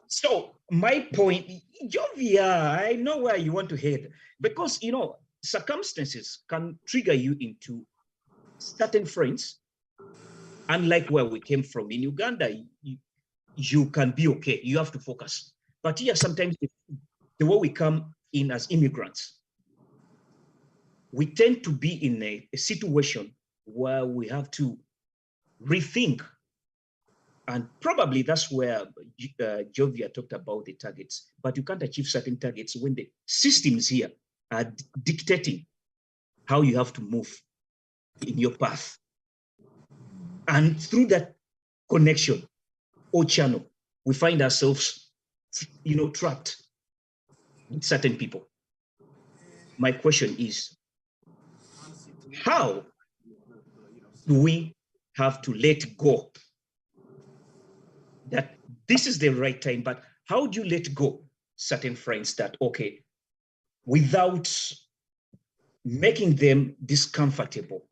So my point, Jovia, I know where you want to head, because, circumstances can trigger you into certain friends. Unlike where we came from in Uganda, you can be okay, you have to focus. But here, sometimes the way we come in as immigrants, we tend to be in a situation where we have to rethink. And probably that's where Jovia talked about the targets. But you can't achieve certain targets when the systems here are dictating how you have to move in your path. And through that connection or channel, we find ourselves, trapped with certain people. My question is, how do we have to let go? That this is the right time, but how do you let go certain friends that, okay, without making them discomfortable,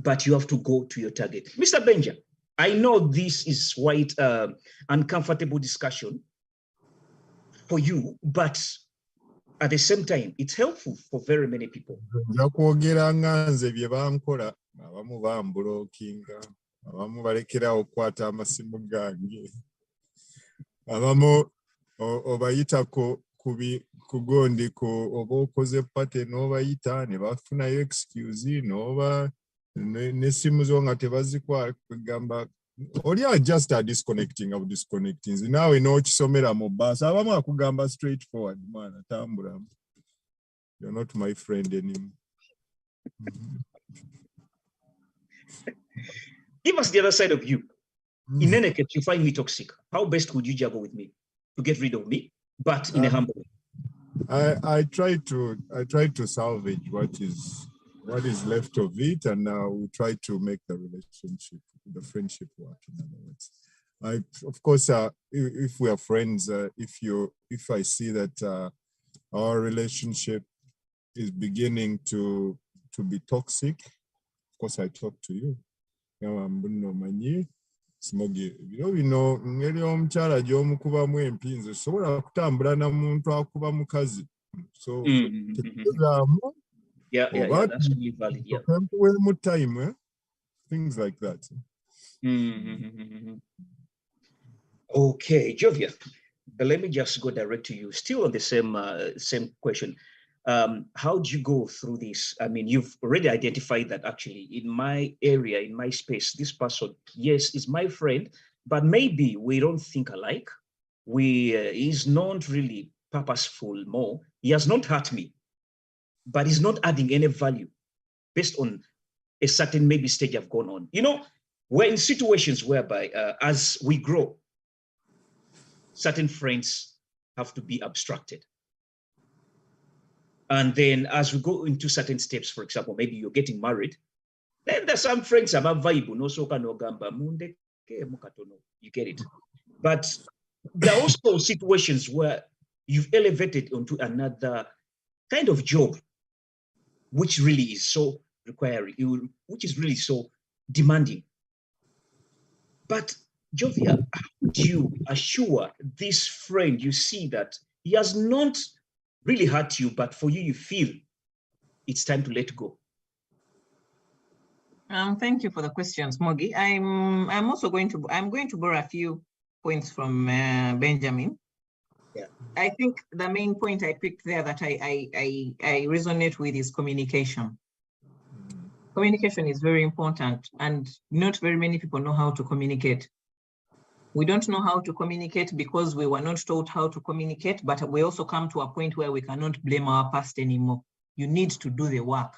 but you have to go to your target. Mr. Benja, I know this is quite uncomfortable discussion for you, but at the same time, it's helpful for very many people. Nja kwogera nga nze bye bankola abamu bambulookinga abamu balekerawo okukwata amasimu gange abamu obayitako kugondiko oba okoze pate n'obayita ne bafunayo excuse n'oba n'essimu zo nga tebazikwala kugamba oli just a disconnecting of disconnecting naawe n'okisomera mu bbaasi abamu akugamba straight forward mwana tambula. You're not my friend anymore. Give us the other side of you. In any case, you find me toxic. How best would you juggle with me to get rid of me, but in a humble way? I try to salvage what is left of it, and we try to make the relationship, the friendship work. In other words, of course, if we are friends, if I see that our relationship is beginning to be toxic, of course I talk to you. Smogi, bino ngeri omukyala gy'omukubamu empinzi sobola kutambula na muntu akuba mukazi. So yeah, that's really valid. Yeah. Time, things like that. Okay, Jovia, but let me just go direct to you. Still on the same question. How do you go through this? I mean, you've already identified that actually in my area, in my space, this person, yes, is my friend, but maybe we don't think alike. He's not really purposeful more. He has not hurt me, but he's not adding any value based on a certain maybe stage I've gone on. You know, we're in situations whereby as we grow, certain friends have to be abstracted. And then as we go into certain steps, for example, maybe you're getting married, then there's some friends about vibe, no soka no gamba, munde ke mukatono. You get it. But there are also situations where you've elevated onto another kind of job, which really is so requiring, which is really so demanding. But Jovia, how do you assure this friend you see that he has not really hurt you, but for you, you feel it's time to let go? Thank you for the question, Smogi. I'm going to borrow a few points from Benjamin. Yeah. I think the main point I picked there that I resonate with is communication. Communication is very important, and not very many people know how to communicate. We don't know how to communicate because we were not taught how to communicate, but we also come to a point where we cannot blame our past anymore. You need to do the work,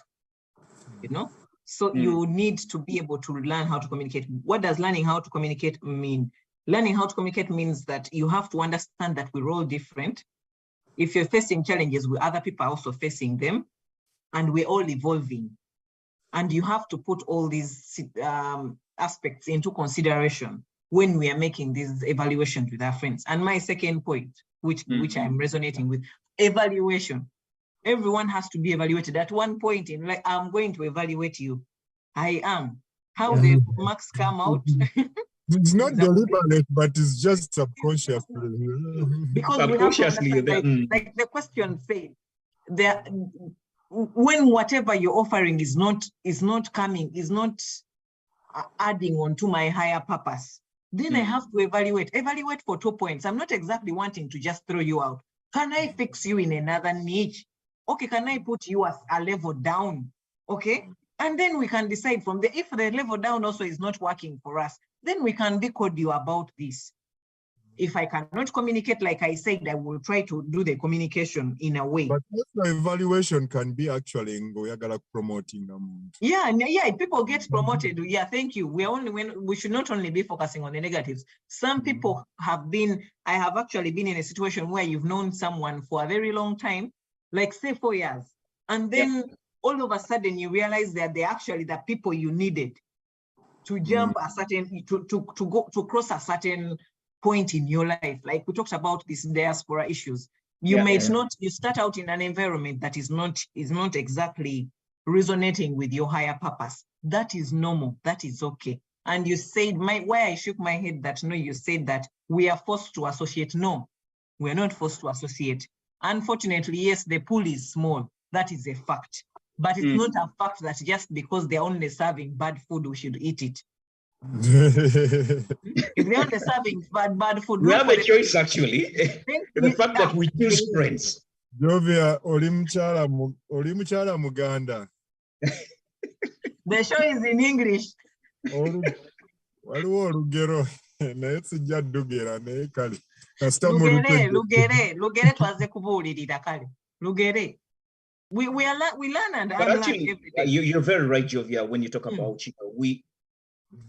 you know? So you need to be able to learn how to communicate. What does learning how to communicate mean? Learning how to communicate means that you have to understand that we're all different. If you're facing challenges, other people are also facing them, and we're all evolving. And you have to put all these aspects into consideration when we are making these evaluations with our friends. And my second point, which I'm resonating with, evaluation. Everyone has to be evaluated at one point in like, I'm going to evaluate you. I am. How the marks come out. It's not deliberate, but it's just subconsciously. Because subconsciously, we have to understand, like the question said, when whatever you're offering is not adding on to my higher purpose, then I have to evaluate for 2 points. I'm not exactly wanting to just throw you out. Can I fix you in another niche? Okay, can I put you as a level down? Okay, and then we can decide from there. If the level down also is not working for us, then we can decode you about this. If I cannot communicate, like I said, I will try to do the communication in a way. But the evaluation can be actually promoting them. Yeah, people get promoted. Yeah, thank you. We should not only be focusing on the negatives. Some people I have actually been in a situation where you've known someone for a very long time, like say 4 years, and then all of a sudden you realize that they're actually the people you needed to jump a certain, to cross a certain point in your life, like we talked about these diaspora issues, you you start out in an environment that is not exactly resonating with your higher purpose. That is normal. That is okay. And you said, why I shook my head that no, you said that we are forced to associate. No, we're not forced to associate. Unfortunately, yes, the pool is small. That is a fact. But it's not a fact that just because they're only serving bad food, we should eat it. If they're only serving bad food, we have a choice actually. The fact that we choose friends. Jovia, oli mukyala Muganda. The show is in English. Waliwo olugero naye sijja ddugera naye kale. Lugere twaze kubuulirira kale. Lugere. We learn and but actually, you're very right, Jovia, when you talk about,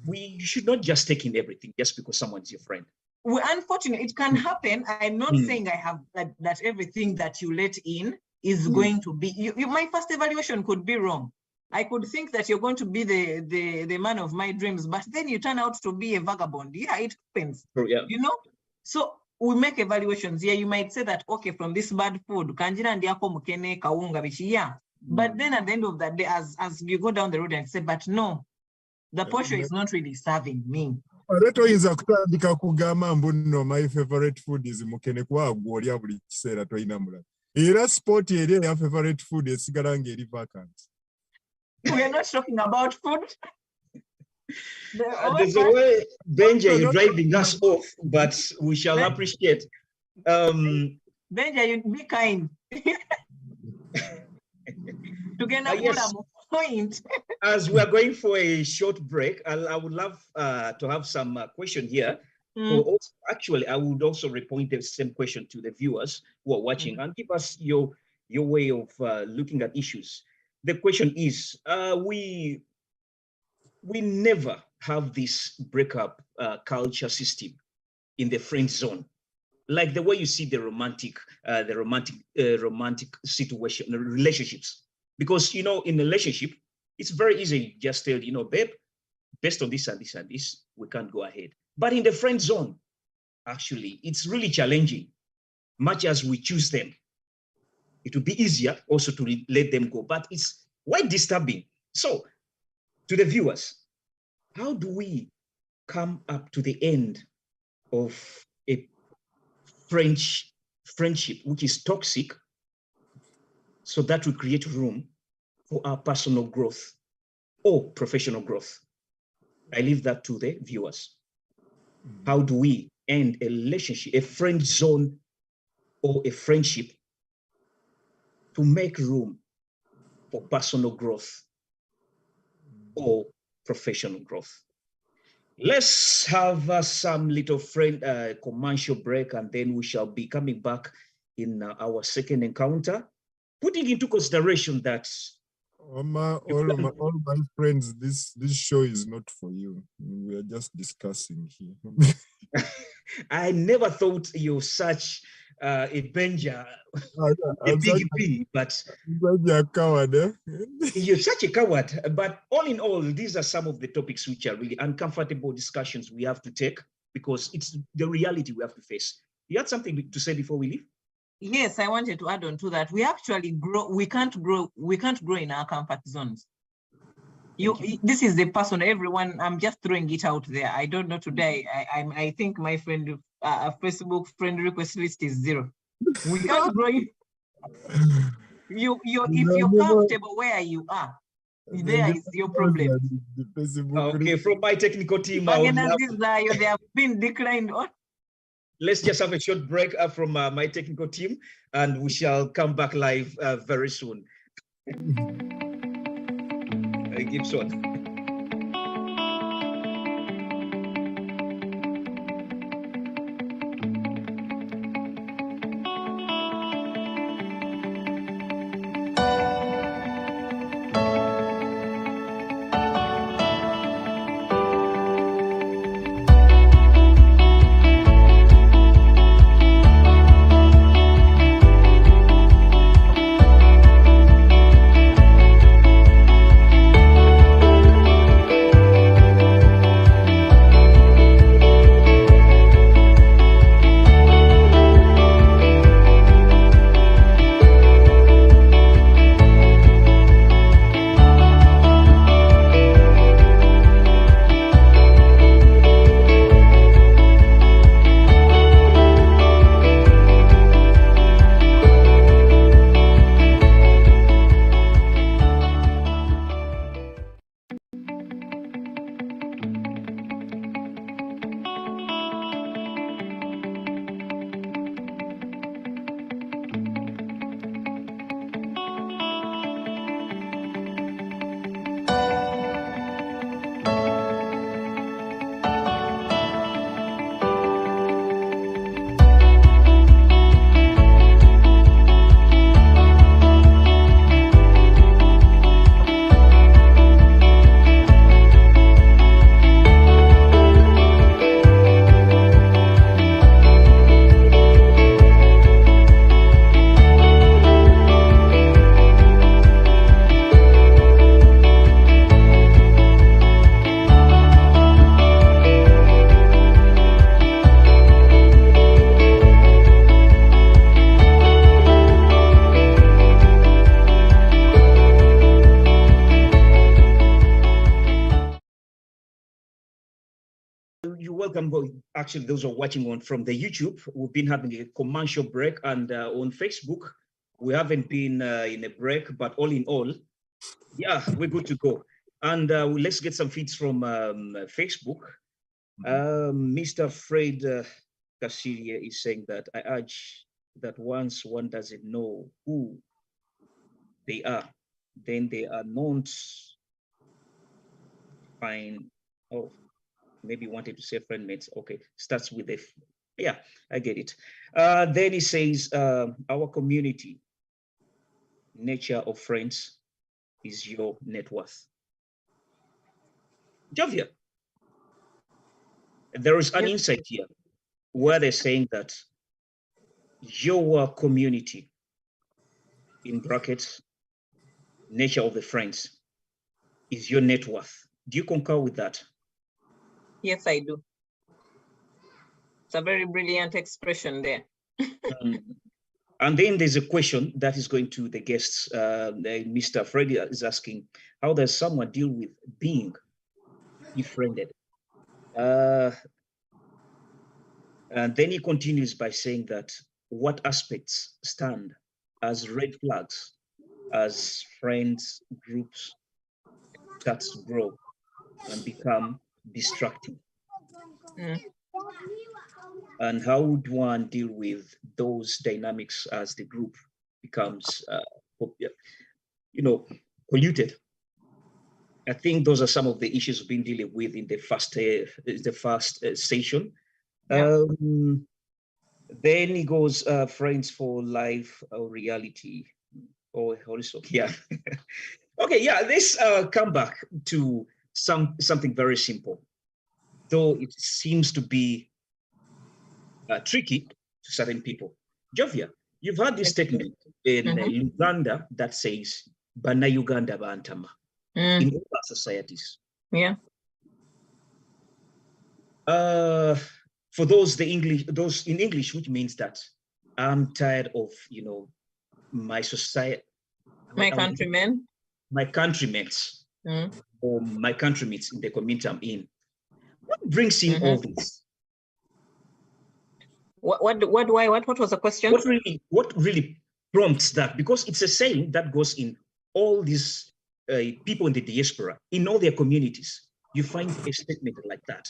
we should not just take in everything just because someone's your friend. Well, unfortunately, it can happen. I'm not saying I have that everything that you let in is going to be, my first evaluation could be wrong. I could think that you're going to be the man of my dreams, but then you turn out to be a vagabond. Yeah, it happens. Yeah. You know? So we make evaluations. Yeah, you might say that, okay, from this bad food, kanjira ndiako mukene kaunga bichi, yeah. But then at the end of that day, as you go down the road and say, but no, the portion is not really serving me. Toyinza kutandika kugamba mbu nno my favorite food is mukene kuba gw'olya buli kiseera toyina mulala. Era sport eri eya favorite food esigala ng'eri vacant. We are not talking about food. There's a way Benja is driving us off, but we shall appreciate. Benja, you be kind. Yes. Point. As we are going for a short break, I would love to have some question here. Actually, I would also repoint the same question to the viewers who are watching and give us your way of looking at issues. The question is, we never have this breakup culture system in the friend zone, like the way you see the romantic situation, relationships. Because, in a relationship, it's very easy. Just tell, babe, based on this and this and this, we can't go ahead. But in the friend zone, actually, it's really challenging. Much as we choose them, it would be easier also to let them go. But it's quite disturbing. So, to the viewers, how do we come up to the end of a friendship which is toxic, so that we create room for our personal growth or professional growth? I leave that to the viewers. How do we end a relationship, a friend zone or a friendship, to make room for personal growth or professional growth? Let's have some little commercial break, and then we shall be coming back in our second encounter, putting into consideration that all my friends, this show is not for you. We are just discussing here. I never thought you're such a Benja, a big B, but you're a coward, eh? You're such a coward. But all in all, these are some of the topics which are really uncomfortable discussions we have to take, because it's the reality we have to face. You had something to say before we leave? Yes, I wanted to add on to that. We actually grow. We can't grow in our comfort zones. This is the person. Everyone. I'm just throwing it out there. I don't know today. I think my friend Facebook friend request list is 0. We can't grow. If you're comfortable where you are, there is your problem. Okay, from my technical team, they have been declined on. Let's just have a short break from my technical team, and we shall come back live very soon. Gibson. welcome. Actually, those who are watching on from the YouTube, we've been having a commercial break, and on Facebook, we haven't been in a break, but all in all, yeah, we're good to go. And let's get some feeds from Facebook. Mr. Fred Kasiria is saying that I urge that once one doesn't know who they are, then they are not fine. Oh, maybe wanted to say friendmates. Okay, starts with a, yeah, I get it. Then he says, our community, nature of friends is your net worth. Jovia, there is an insight here where they're saying that your community, in brackets, nature of the friends, is your net worth. Do you concur with that? Yes, I do. It's a very brilliant expression there. And then there's a question that is going to the guests. Mr. Freddy is asking, how does someone deal with being befriended? And then he continues by saying that what aspects stand as red flags as friends groups start to grow and become destructive? And how would one deal with those dynamics as the group becomes, polluted? I think those are some of the issues we've been dealing with in the first session. Yeah. Then he goes, friends for life or reality or also, yeah. Okay, yeah, let's come back to something very simple, though it seems to be tricky to certain people. Jovia, you've heard this statement in Uganda that says, Bana Uganda Bantama, in all our societies. Yeah. For those in English, which means that I'm tired of, my society. My countrymen. My countrymates, or my countrymates in the community I'm in. What brings in all this? What was the question? What really prompts that? Because it's a saying that goes in all these people in the diaspora, in all their communities. You find a statement like that.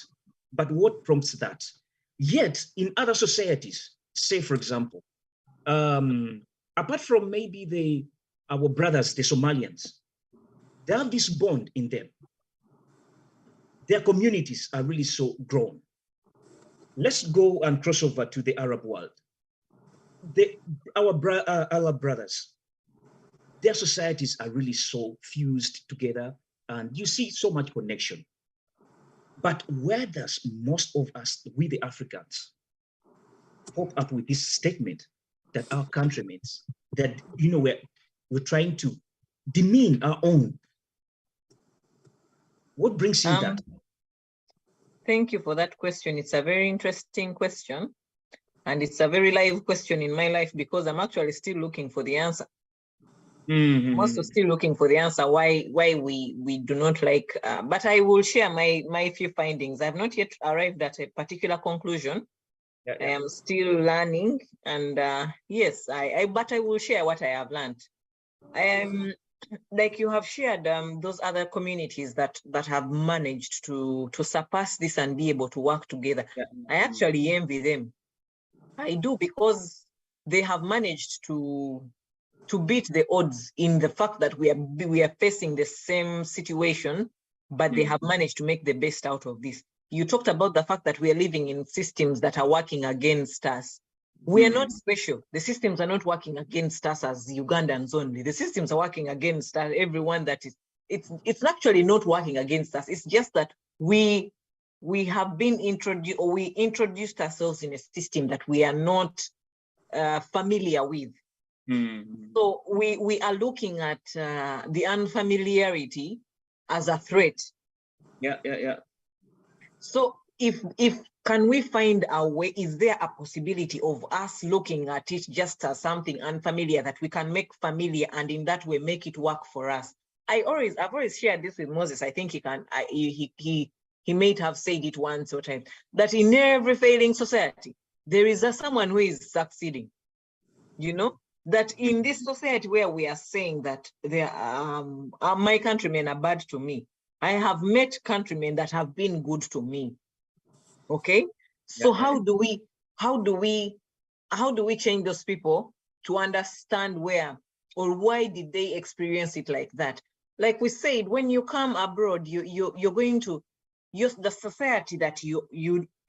But what prompts that? Yet in other societies, say for example, apart from maybe our brothers, the Somalians, they have this bond in them. Their communities are really so grown. Let's go and cross over to the Arab world. Our brothers, their societies are really so fused together, and you see so much connection. But where does most of us, we the Africans, pop up with this statement that our countrymen, that we're trying to demean our own? What brings in that? Thank you for that question. It's a very interesting question. And it's a very live question in my life because I'm actually still looking for the answer. I'm also still looking for the answer why we do not like, but I will share my few findings. I've not yet arrived at a particular conclusion. I am still learning, and yes, but I will share what I have learned. Like you have shared, those other communities that have managed to surpass this and be able to work together. I actually envy them. I do, because they have managed to beat the odds in the fact that we are facing the same situation, but they have managed to make the best out of this. You talked about the fact that we are living in systems that are working against us. We are not special. The systems are not working against us as Ugandans only. The systems are working against everyone that is, it's actually not working against us. It's just that we have been introduced, or we introduced ourselves in a system that we are not familiar with. So we are looking at the unfamiliarity as a threat. Yeah. So if can we find a way, is there a possibility of us looking at it just as something unfamiliar that we can make familiar, and in that way make it work for us? I've always shared this with Moses. I think he he may have said it once or twice, that in every failing society, there is someone who is succeeding. You know, that in this society where we are saying that my countrymen are bad to me, I have met countrymen that have been good to me. Okay, so how do we change those people to understand where or why did they experience it like that? Like we said, when you come abroad, you're going to use the society that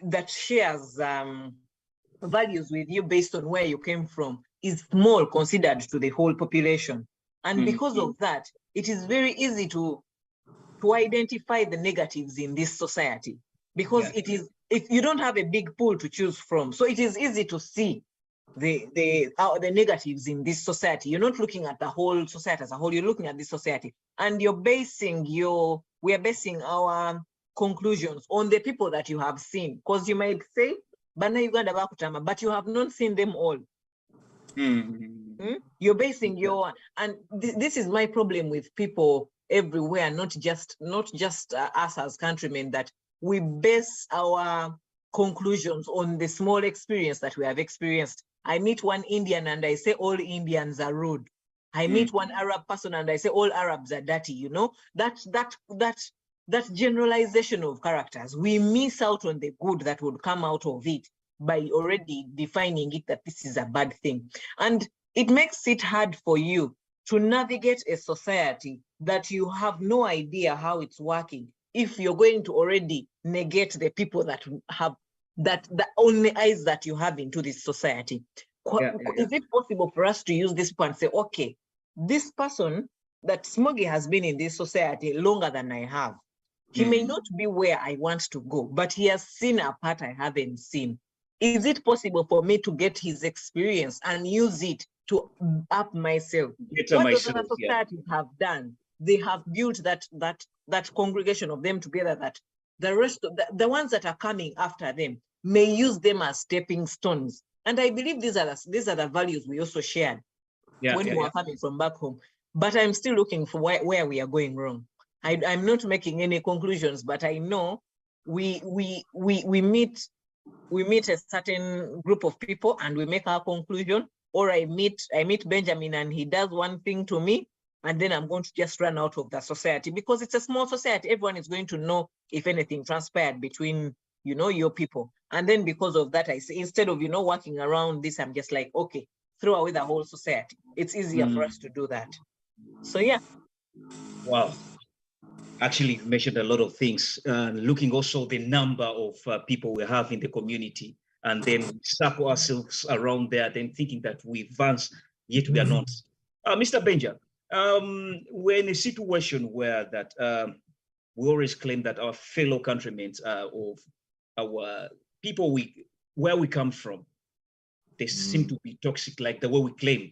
that shares values with you based on where you came from is small considered to the whole population. And because of that, it is very easy to identify the negatives in this society, because it is, if you don't have a big pool to choose from, so it is easy to see the negatives in this society. You're not looking at the whole society as a whole, you're looking at this society, and we are basing our conclusions on the people that you have seen, because you might say Bana Uganda bakutama, but you have not seen them all. You're basing your, and this is my problem with people everywhere, not just us as countrymen, that we base our conclusions on the small experience that we have experienced. I meet one Indian and I say all Indians are rude. I meet one Arab person and I say all Arabs are dirty. You know, that generalization of characters, we miss out on the good that would come out of it by already defining it that this is a bad thing. And it makes it hard for you to navigate a society that you have no idea how it's working if you're going to already negate the people that have the only eyes that you have into this society. Is it possible for us to use this point and say, okay, this person, that Smogi has been in this society longer than I have. He may not be where I want to go, but he has seen a part I haven't seen. Is it possible for me to get his experience and use it to up myself? What those other societies have done, they have built that congregation of them together, that the rest of the ones that are coming after them may use them as stepping stones. And I believe these are the values we also shared when we were coming from back home. But I'm still looking for where we are going wrong. I'm not making any conclusions, but I know we meet a certain group of people and we make our conclusion, or I meet Benjamin and he does one thing to me, and then I'm going to just run out of the society, because it's a small society. Everyone is going to know if anything transpired between, your people. And then because of that, I say, instead of, working around this, I'm just like, okay, throw away the whole society. It's easier for us to do that. So, yeah. Wow. Actually, you mentioned a lot of things, looking also the number of people we have in the community, and then circle ourselves around there, then thinking that we advance, yet we are not. Mr. Benja, we're in a situation where that we always claim that our fellow countrymen of our people where we come from, they seem to be toxic, like the way we claim.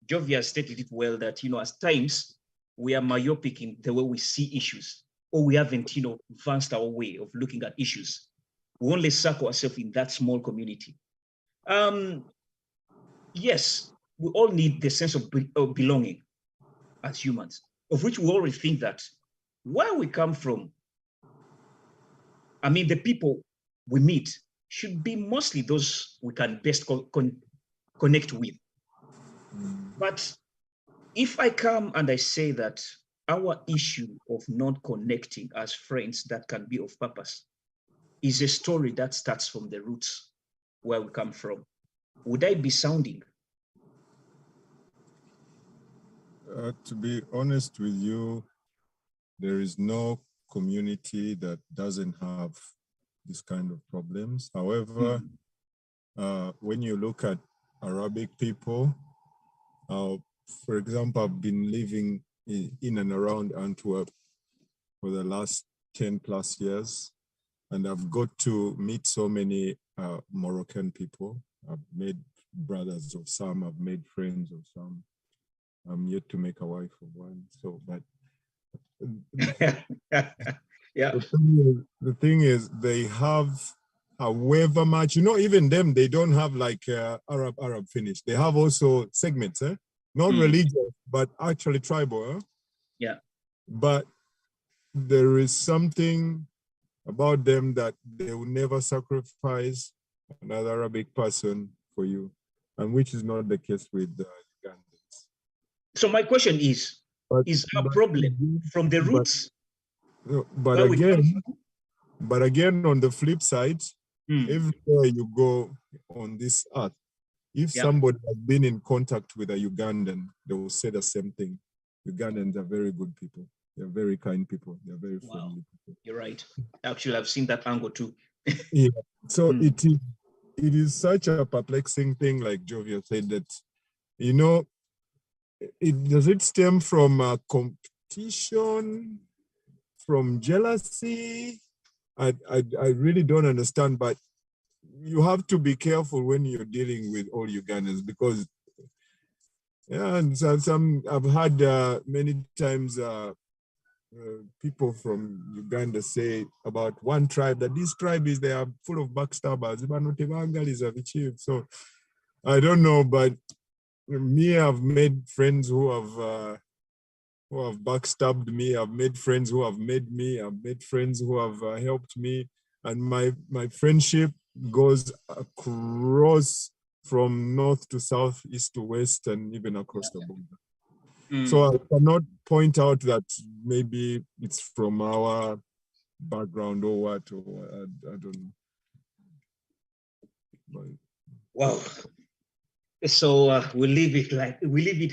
Jovia stated it well that, at times, we are myopic in the way we see issues, or we haven't, advanced our way of looking at issues. We only circle ourselves in that small community. Yes, we all need the sense of belonging as humans, of which we already think that where we come from, the people we meet should be mostly those we can best connect with. But if I come and I say that our issue of not connecting as friends that can be of purpose is a story that starts from the roots where we come from, would I be sounding? To be honest with you, there is no community that doesn't have this kind of problems. However, when you look at Arabic people, for example, I've been living in and around Antwerp for the last 10 plus years, and I've got to meet so many Moroccan people. I've made brothers of some, I've made friends of some. I'm yet to make a wife of one. So, but yeah. The thing is, they have, however much, even them, they don't have like Arab finish. They have also segments, not religious, but actually tribal. Yeah. But there is something about them that they will never sacrifice another Arabic person for you, and which is not the case with Ugandans. So my question is our problem from the roots? But again, on the flip side, everywhere you go on this earth, if somebody has been in contact with a Ugandan, they will say the same thing. Ugandans are very good people. They're very kind people. They're very friendly people. You're right. Actually, I've seen that angle too. Yeah. So it is such a perplexing thing, like Jovia said, that, you know, does it stem from competition, from jealousy? I really don't understand, but you have to be careful when you're dealing with all Ugandans, because and some I've had many times people from Uganda say about one tribe that this tribe they are full of backstabbers. So I don't know, but me, I've made friends who have backstabbed me. I've made friends who have made me. I've made friends who have helped me, and my friendship goes across from north to south, east to west, and even across the border. So I cannot point out that maybe it's from our background or what, or I don't know. But, wow. So we leave it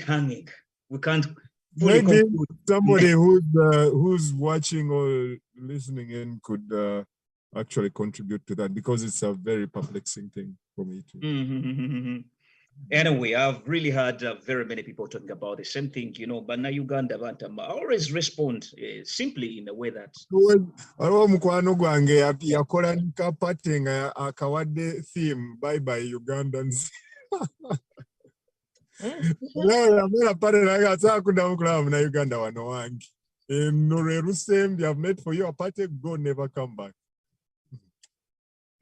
hanging. We can't. Maybe somebody who's watching or listening in could actually contribute to that, because it's a very perplexing thing for me too. Anyway, I've really had very many people talking about the same thing, you know, but now Uganda, I always respond simply in a way that. Theme, bye bye Ugandans. Uganda wanowangi. They have made for you a party, go never come back.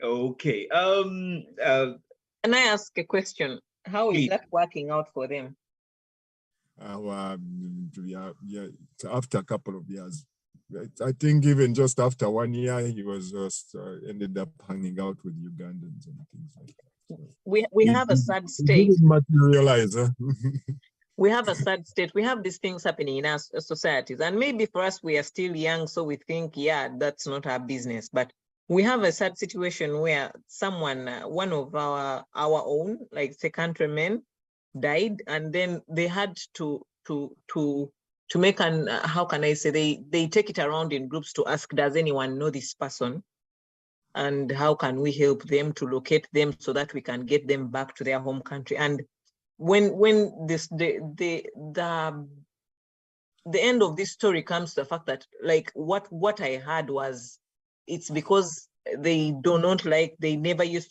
Okay. Can I ask a question? How is that working out for them? After a couple of years, I think even just after 1 year, he was just ended up hanging out with Ugandans and things like that. So we have a sad state. Didn't materialize. We have a sad state. We have these things happening in our societies, and maybe for us, we are still young, so we think, yeah, that's not our business. But we have a sad situation where someone, one of our own, like say countrymen, died, and then they had to make an how can I say, they take it around in groups to ask, does anyone know this person, and how can we help them to locate them so that we can get them back to their home country. And when this the end of this story comes to the fact that, like, what I heard was, it's because they do not like, they never used to